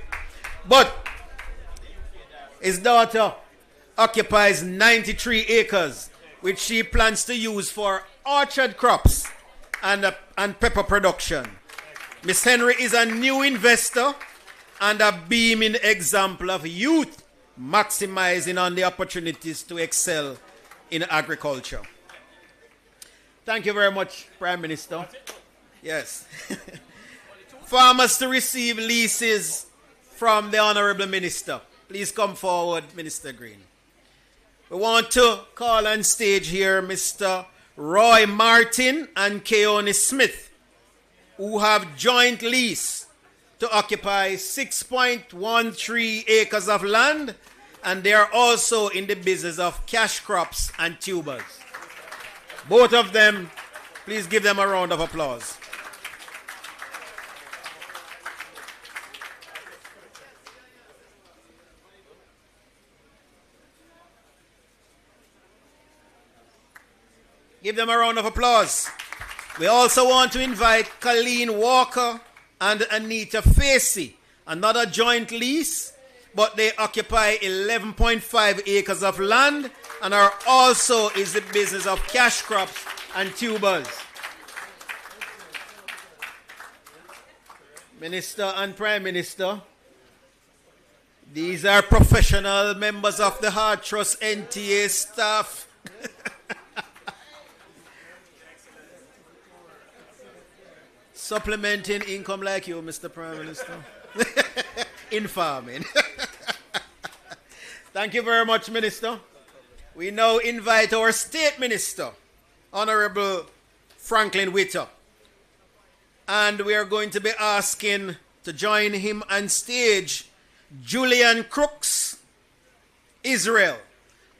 But his daughter occupies 93 acres, which she plans to use for orchard crops and pepper production. Miss Henry is a new investor and a beaming example of youth maximizing on the opportunities to excel in agriculture. Thank you very much, Prime Minister. Yes. Farmers to receive leases from the Honorable Minister. Please come forward, Minister Green. We want to call on stage here Mr. Roy Martin and Keone Smith, who have joint lease to occupy 6.13 acres of land, and they are also in the business of cash crops and tubers. Both of them, please give them a round of applause. Give them a round of applause. We also want to invite Colleen Walker and Anita Facey, another joint lease, but they occupy 11.5 acres of land and are also in the business of cash crops and tubers. Minister and Prime Minister, these are professional members of the Hard Trust NTA staff. Supplementing income like you, Mr. Prime Minister. In farming. Thank you very much, Minister. We now invite our State Minister, Honorable Franklin Witter. And we are going to be asking to join him on stage Julian Crooks, Israel,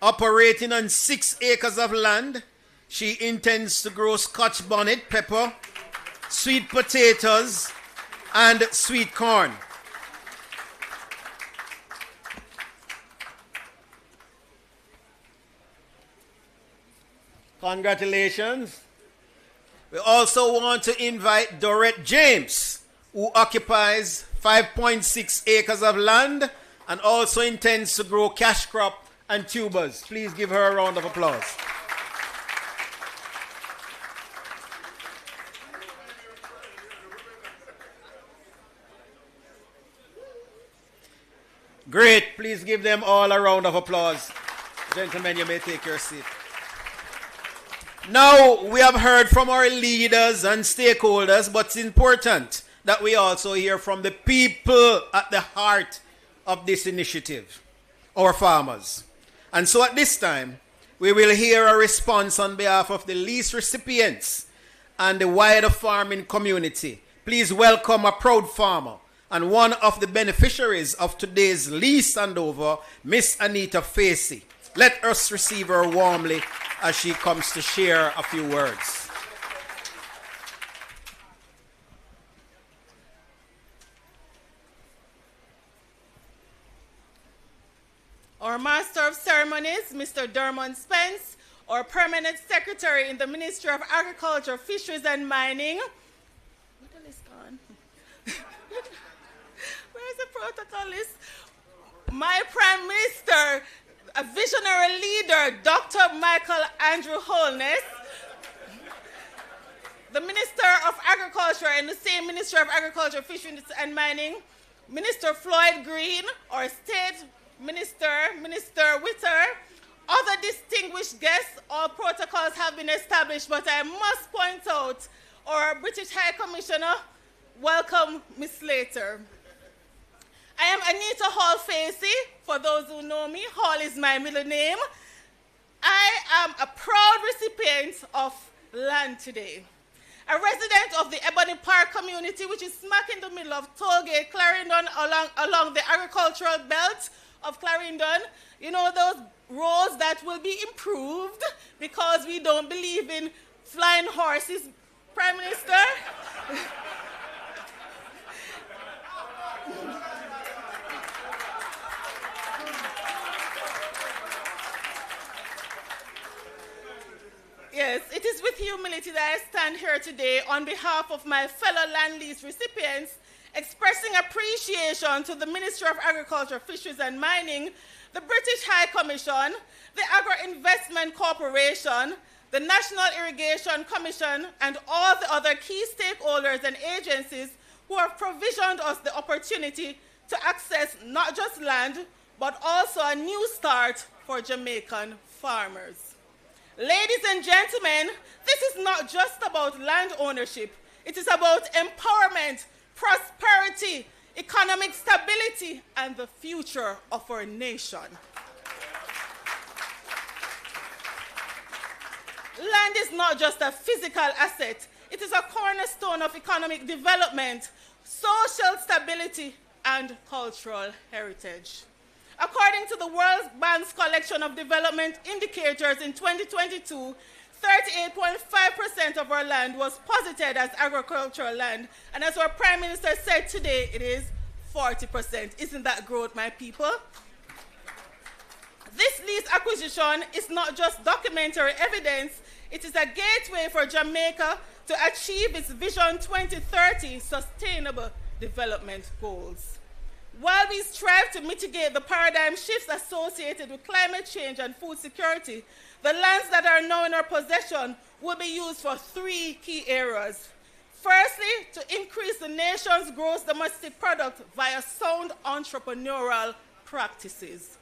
operating on 6 acres of land. She intends to grow Scotch bonnet pepper, sweet potatoes, and sweet corn. Congratulations. We also want to invite Dorette James, who occupies 5.6 acres of land and also intends to grow cash crop and tubers. Please give her a round of applause. Great. Please give them all a round of applause. Gentlemen, you may take your seat. Now, we have heard from our leaders and stakeholders, but it's important that we also hear from the people at the heart of this initiative, our farmers. And so at this time, we will hear a response on behalf of the lease recipients and the wider farming community. Please welcome a proud farmer and one of the beneficiaries of today's lease handover, Miss Anita Facey. Let us receive her warmly as she comes to share a few words. Our Master of Ceremonies, Mr. Dermot Spence, our Permanent Secretary in the Ministry of Agriculture, Fisheries and Mining. What is gone? Where is the protocol list? My Prime Minister, a visionary leader, Dr. Michael Andrew Holness, the Minister of Agriculture in the same Ministry of Agriculture, Fisheries and Mining, Minister Floyd Green, our State Minister, Minister Witter, other distinguished guests. All protocols have been established, but I must point out our British High Commissioner. Welcome, Ms. Slater. I am Anita Hall Facey, for those who know me. Hall is my middle name. I am a proud recipient of land today. A resident of the Ebony Park community, which is smack in the middle of Tollgate, Clarendon, along the agricultural belt of Clarendon. You know those roads that will be improved because we don't believe in flying horses, Prime Minister? Yes, it is with humility that I stand here today on behalf of my fellow land lease recipients, expressing appreciation to the Ministry of Agriculture, Fisheries and Mining, the British High Commission, the Agro Investment Corporation, the National Irrigation Commission, and all the other key stakeholders and agencies who have provisioned us the opportunity to access not just land, but also a new start for Jamaican farmers. Ladies and gentlemen, this is not just about land ownership. It is about empowerment, prosperity, economic stability, and the future of our nation. Land is not just a physical asset. It is a cornerstone of economic development, social stability, and cultural heritage. According to the World Bank's collection of development indicators in 2022, 38.5% of our land was posited as agricultural land. And as our Prime Minister said today, it is 40%. Isn't that growth, my people? This lease acquisition is not just documentary evidence, it is a gateway for Jamaica to achieve its Vision 2030 Sustainable Development Goals. While we strive to mitigate the paradigm shifts associated with climate change and food security, the lands that are now in our possession will be used for three key areas. Firstly, to increase the nation's gross domestic product via sound entrepreneurial practices.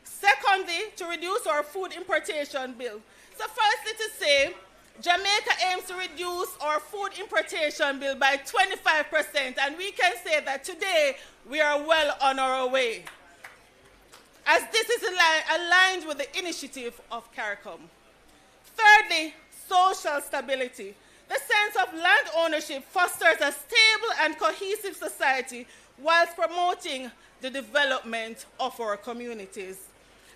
Secondly, to reduce our food importation bill. So firstly to say, Jamaica aims to reduce our food importation bill by 25%, and we can say that today we are well on our way, as this is aligned with the initiative of CARICOM. Thirdly, social stability. The sense of land ownership fosters a stable and cohesive society whilst promoting the development of our communities.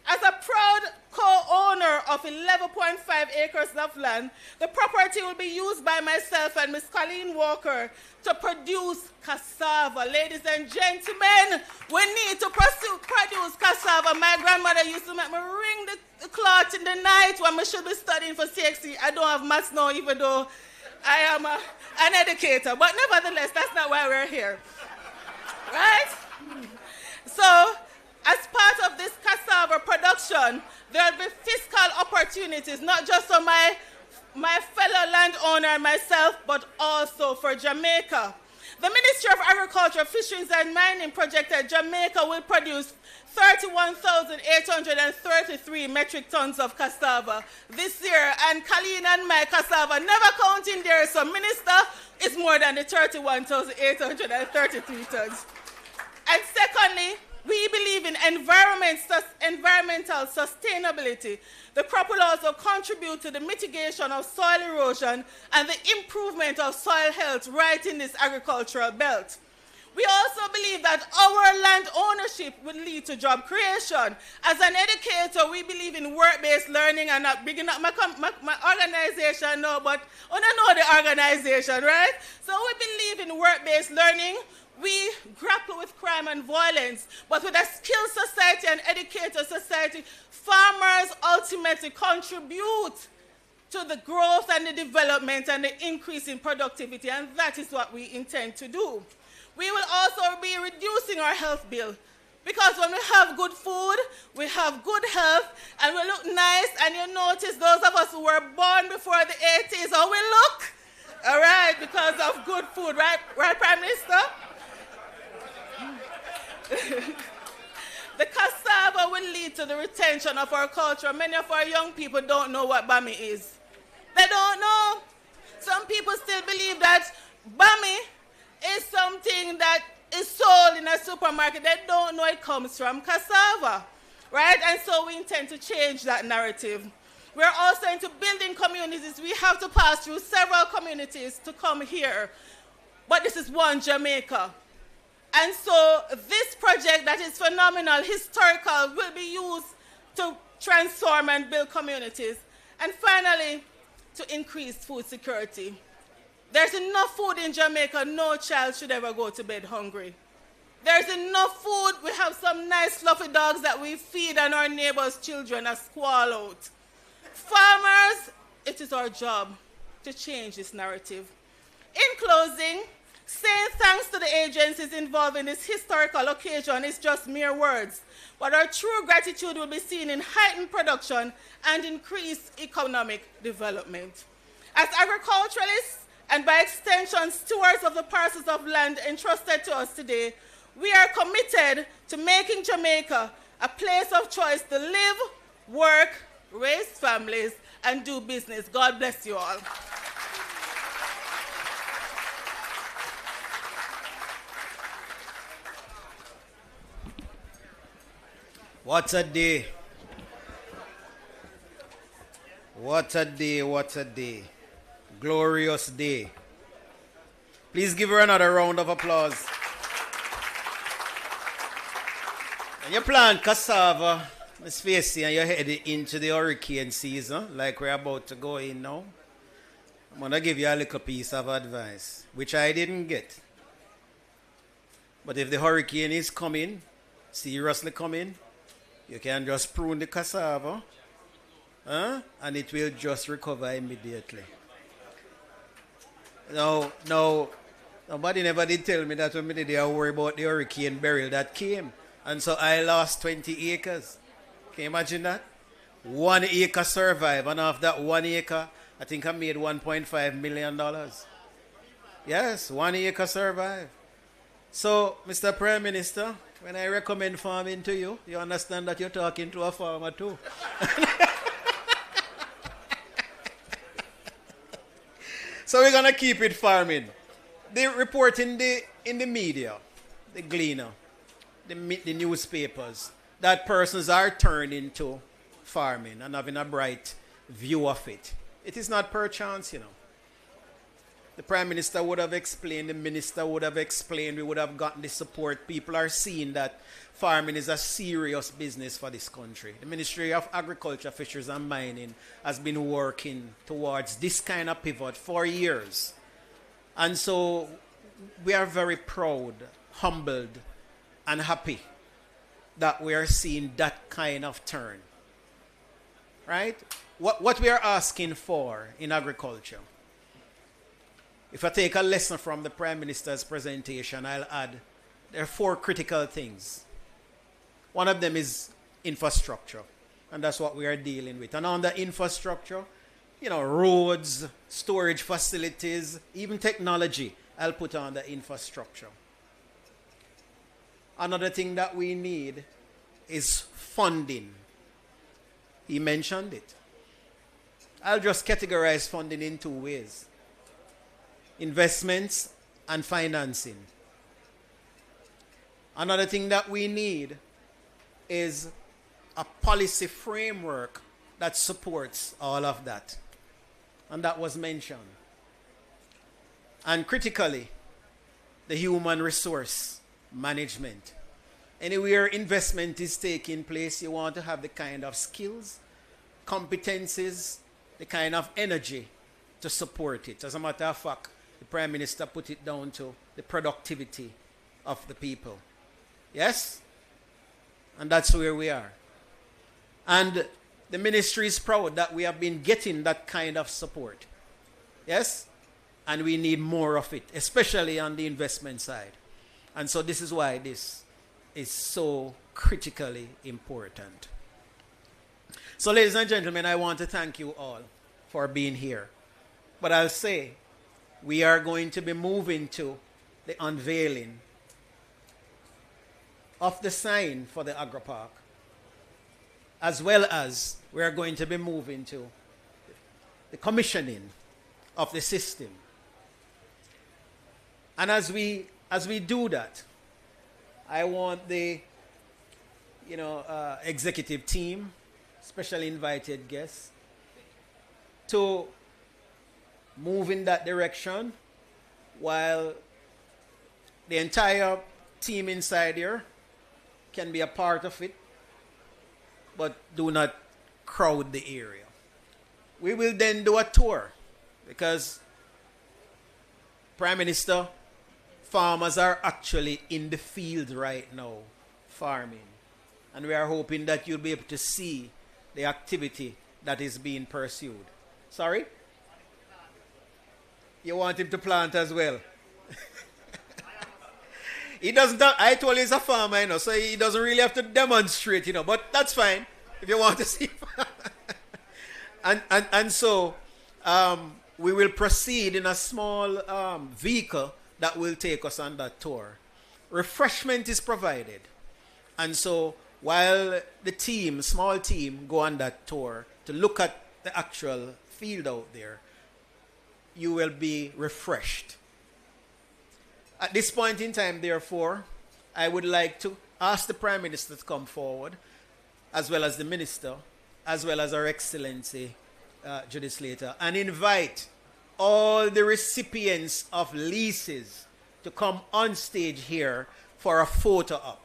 As a proud co-owner of 11.5 acres of land, the property will be used by myself and Ms. Colleen Walker to produce cassava. Ladies and gentlemen, we need to produce cassava. My grandmother used to make me wring the cloth in the night when we should be studying for CXC. I don't have maths now, even though I am an educator. But nevertheless, that's not why we're here. Right? So, as part of this cassava production, there will be fiscal opportunities, not just for my fellow landowner and myself, but also for Jamaica. The Ministry of Agriculture, Fisheries and Mining projected Jamaica will produce 31,833 metric tons of cassava this year, and Colleen and my cassava never counting there, so Minister, is more than the 31,833 tons. And secondly, we believe in environmental sustainability. The crop will also contribute to the mitigation of soil erosion and the improvement of soil health right in this agricultural belt. We also believe that our land ownership will lead to job creation. As an educator, we believe in work-based learning, and not bigging up my organization now, but I don't know the organization, right? So we believe in work-based learning. We grapple with crime and violence, but with a skilled society and educated society, farmers ultimately contribute to the growth and the development and the increase in productivity, and that is what we intend to do. We will also be reducing our health bill, because when we have good food, we have good health, and we look nice, and you notice those of us who were born before the 80s, how we look, all right, because of good food, right, Prime Minister? The cassava will lead to the retention of our culture. Many of our young people don't know what bami is. They don't know. Some people still believe that bami is something that is sold in a supermarket. They don't know it comes from cassava, right? And so we intend to change that narrative. We're also into building communities. We have to pass through several communities to come here. But this is one Jamaica. And so this project that is phenomenal, historical, will be used to transform and build communities. And finally, to increase food security. There's enough food in Jamaica, no child should ever go to bed hungry. There's enough food, we have some nice fluffy dogs that we feed and our neighbors' children are squall out. Farmers, it is our job to change this narrative. In closing, saying thanks to the agencies involved in this historical occasion is just mere words, but our true gratitude will be seen in heightened production and increased economic development. As agriculturalists, and by extension, stewards of the parcels of land entrusted to us today, we are committed to making Jamaica a place of choice to live, work, raise families, and do business. God bless you all. What a day. What a day, what a day. Glorious day. Please give her another round of applause. When you plant cassava, Miss Facey, and you're headed into the hurricane season, like we're about to go in now, I'm going to give you a little piece of advice, which I didn't get. But if the hurricane is coming, seriously coming, you can just prune the cassava, and it will just recover immediately. No, nobody never did tell me that when me did worry about the hurricane burial that came. And so I lost 20 acres. Can you imagine that? 1 acre survived, and off that 1 acre, I think I made $1.5 million. Yes, 1 acre survived. So, Mr. Prime Minister, when I recommend farming to you, you understand that you're talking to a farmer too. So we're going to keep it farming. They report in the media, the Gleaner, the newspapers, that persons are turning to farming and having a bright view of it. It is not per chance, you know. The Prime Minister would have explained, the Minister would have explained, we would have gotten the support. People are seeing that farming is a serious business for this country. The Ministry of Agriculture, Fisheries and Mining has been working towards this kind of pivot for years. And so we are very proud, humbled, and happy that we are seeing that kind of turn. Right? What we are asking for in agriculture, if I take a lesson from the Prime Minister's presentation, I'll add there are 4 critical things. One of them is infrastructure, and that's what we are dealing with. And on the infrastructure, you know, roads, storage facilities, even technology, I'll put on the infrastructure. Another thing that we need is funding. He mentioned it. I'll just categorize funding in 2 ways: investments and financing. Another thing that we need is a policy framework that supports all of that. And that was mentioned. And critically, the human resource management. Anywhere investment is taking place, you want to have the kind of skills, competencies, the kind of energy to support it. As a matter of fact, the Prime Minister put it down to the productivity of the people. Yes? And that's where we are. And the ministry is proud that we have been getting that kind of support. Yes? And we need more of it, especially on the investment side. And so this is why this is so critically important. So, ladies and gentlemen, I want to thank you all for being here. But I'll say, we are going to be moving to the unveiling of the sign for the Agro Park, as well as we are going to be moving to the commissioning of the system. And as we do that, I want the executive team, specially invited guests, to move in that direction, while the entire team inside here can be a part of it, but do not crowd the area. We will then do a tour, because Prime Minister, farmers are actually in the field right now farming, and we are hoping that you'll be able to see the activity that is being pursued. Sorry? You want him to plant as well? He doesn't. I told you he's a farmer, so he doesn't really have to demonstrate, but that's fine if you want to see. and so we will proceed in a small vehicle that will take us on that tour. Refreshment is provided. And so while the team, small team, go on that tour to look at the actual field out there, you will be refreshed. At this point in time, therefore, I would like to ask the Prime Minister to come forward, as well as the Minister, as well as Her Excellency Judith Slater, and invite all the recipients of leases to come on stage here for a photo op.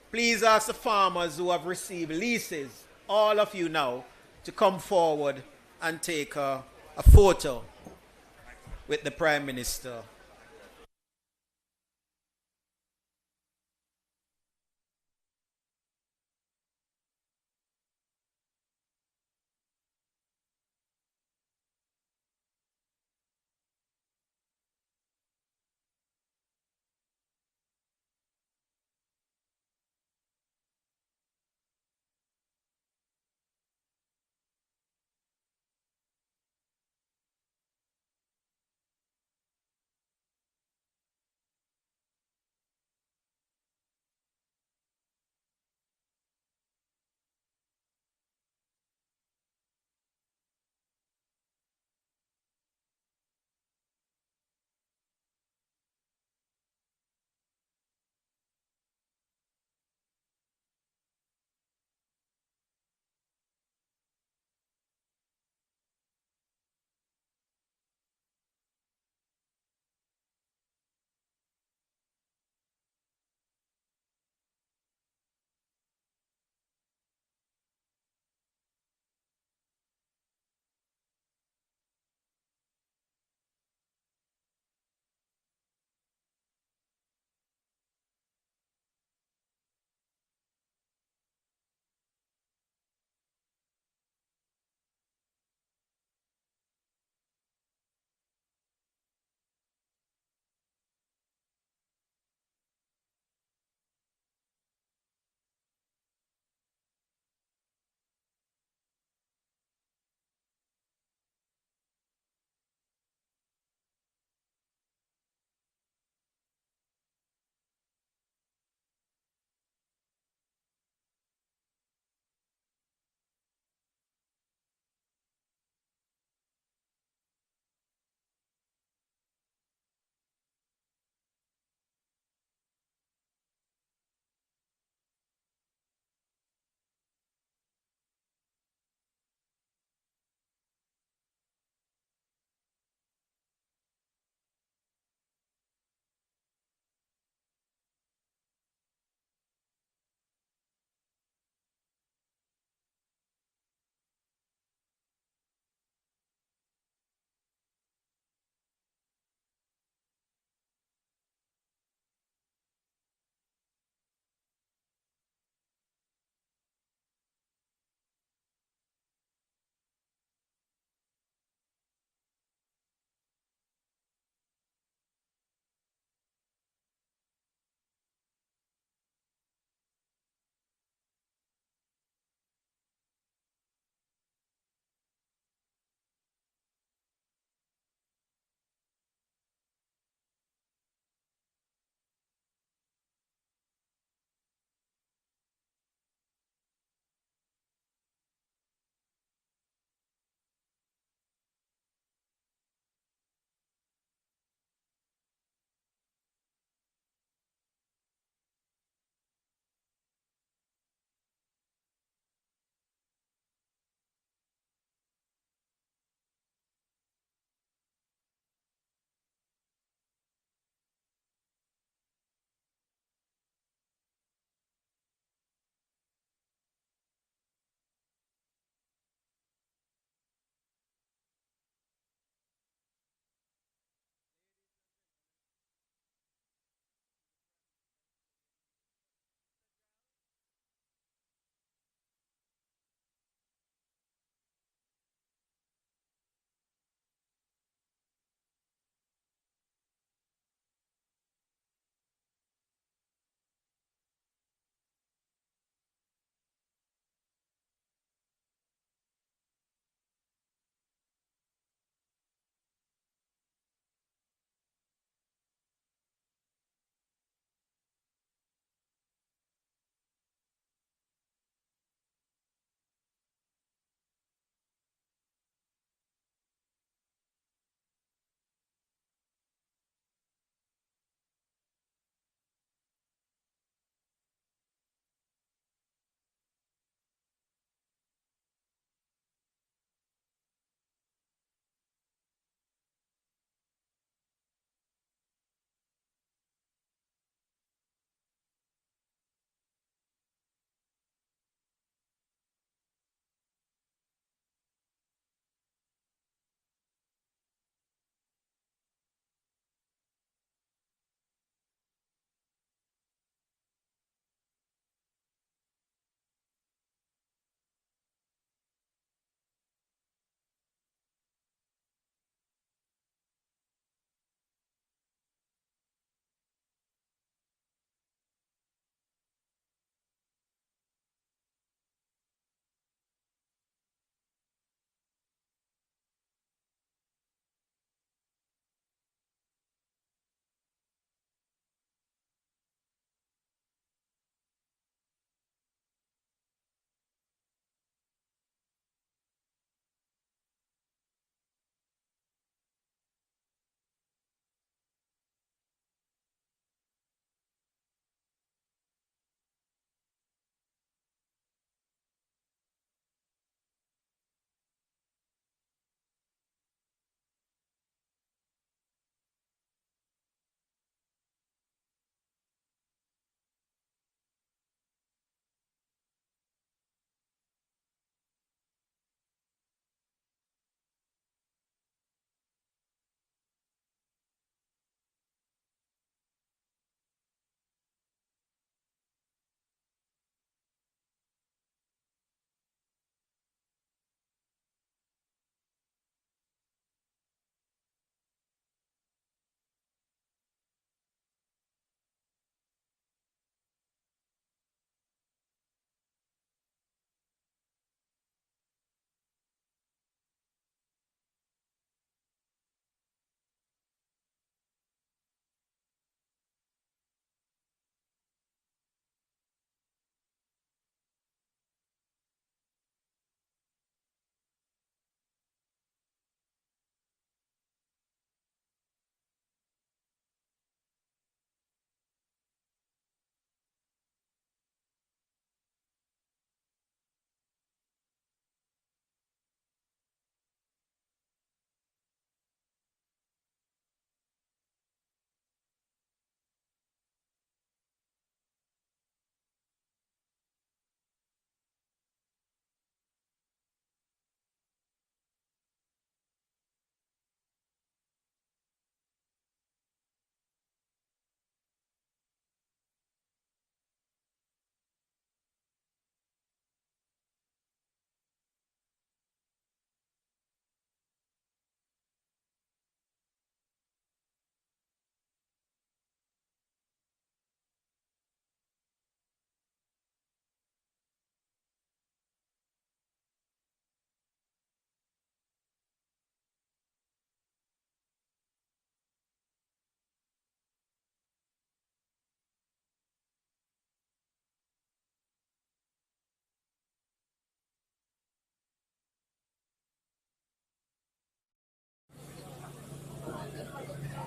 Please ask the farmers who have received leases, all of you now, to come forward and take a photo with the Prime Minister.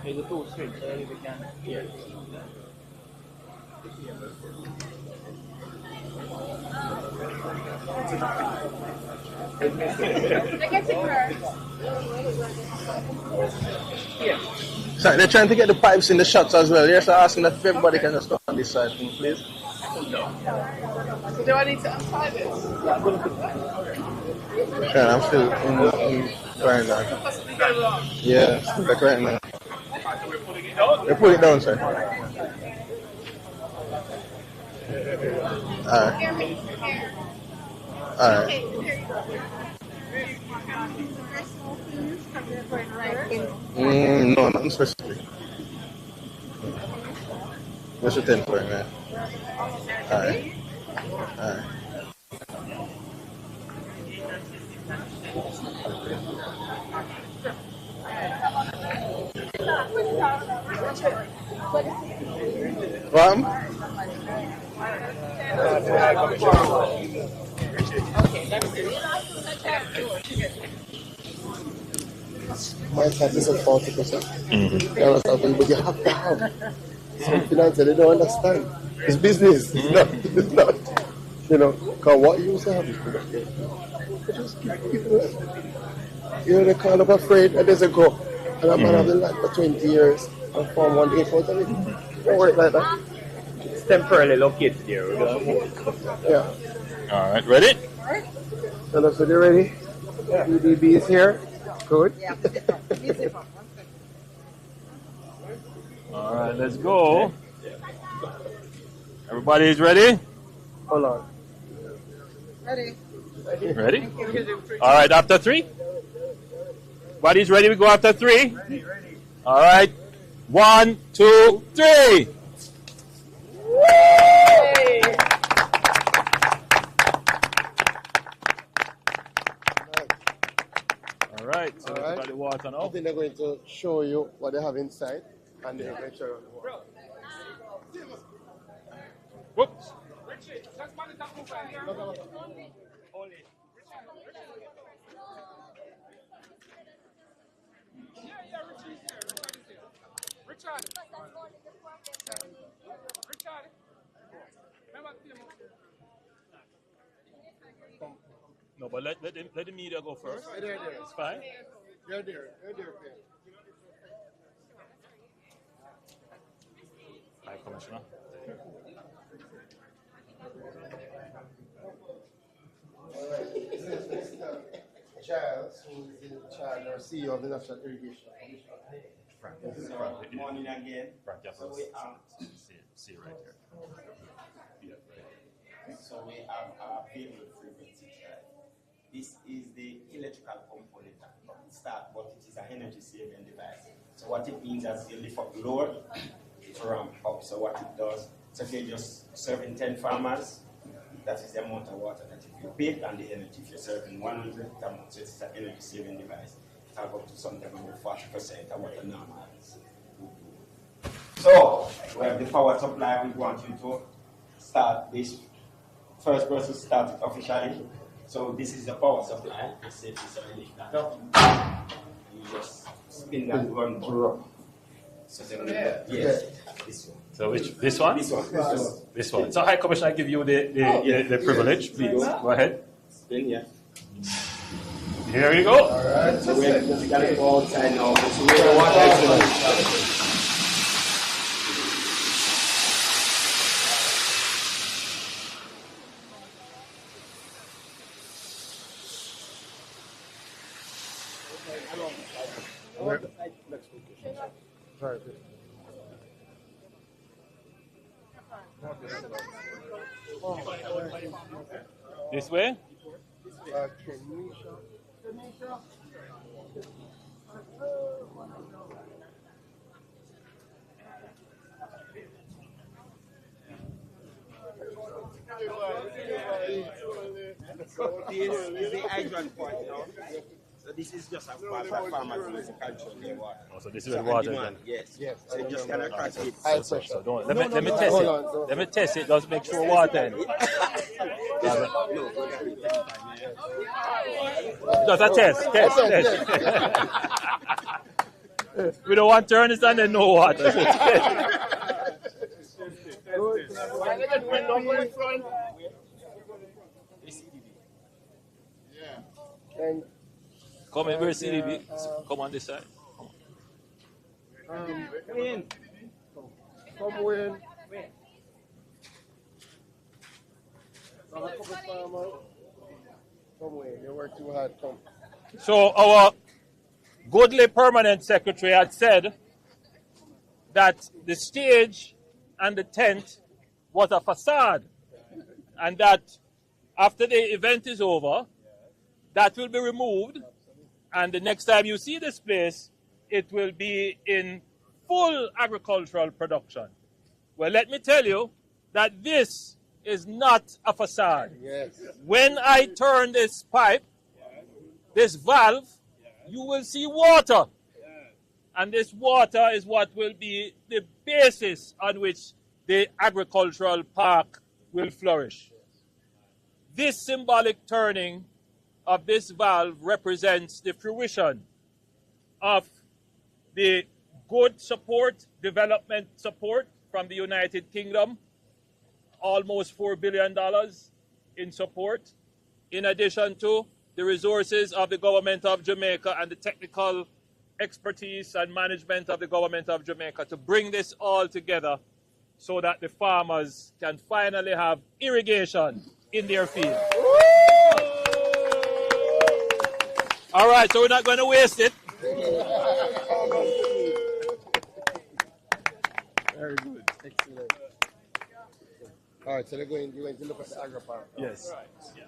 There's a full switch, so we can. Yeah. Sorry, they're trying to get the pipes in the shots as well. Yes, I'm asking if everybody can just come on this side, please. So do I need to untie this? Yeah, I'm still in Clarendon. Yeah, still like right now. They put it down, sir. Alright. Alright. No, nothing specific. What's your 10 for it, man? Alright. Alright. What? My tax is at 40%. But you have to have some finance they don't understand. It's business. It's not. You know, because what you used to have is production. Just keep it. You know, they kind of afraid that there's a go. And I'm have the land for 20 years and form one day for it. Don't work like that. It's temporarily located here. Yeah. All right, ready? So if you're ready, UDB is here. Good. All right, let's go. Everybody is ready? Hold on. Ready? All right, after 3? Everybody's ready? We go after 3? Ready. All right. 1, 2, 3. All right. So everybody water now. I think they're going to show you what they have inside, and then make sure. Whoops. No, but let the media go first. There. It's fine. You're there. Hi, Commissioner. This is Mr. Giles, who is in charge or CEO of the National Irrigation Commission. Good morning again. So we see right here. So we have our variable frequency drive. This is the electrical component of the start, but it is an energy saving device. So what it means is you lift up the load, it ramp up. So what it does, so if you're just serving 10 farmers, that is the amount of water that if you pay and the energy. If you're serving 100, so it's an energy saving device. It has up to something about 40% of what the normal is. So we have the power supply. We want you to start this. First person start it officially. So this is the power supply. The safety, so you lift that up. You just spin that one button. So yes, this one. So this one? This one. So High Commissioner, I give you the privilege. Please go ahead. Spin, yeah. Here you go. All right. So we're going to go outside now. So we're water. This way? So this is the hydrant point now. So this is just a part of farmers' culture. Oh, so this is the water then? Yes. So you just cannot catch it. So don't, let me test it. Let me test it. Just make sure water in. Just a test. We don't want to turn this and then no water. Come in, where's CDB? Come on this side. Come in. Come in. Come in. You work too hard. Come. So our goodly permanent secretary had said that the stage and the tent was a facade, and that after the event is over, that will be removed, and the next time you see this place, it will be in full agricultural production. Well, let me tell you that this is not a facade. Yes. When I turn this pipe, this valve, you will see water. And this water is what will be the basis on which the agricultural park will flourish. This symbolic turning of this valve represents the fruition of the good support, development support from the United Kingdom, almost $4 billion in support, in addition to the resources of the government of Jamaica and the technical expertise and management of the government of Jamaica to bring this all together so that the farmers can finally have irrigation in their field. All right, so we're not going to waste it. Very good. Excellent. All right, so you're going to look at the agro park. Yes. Right. Yeah.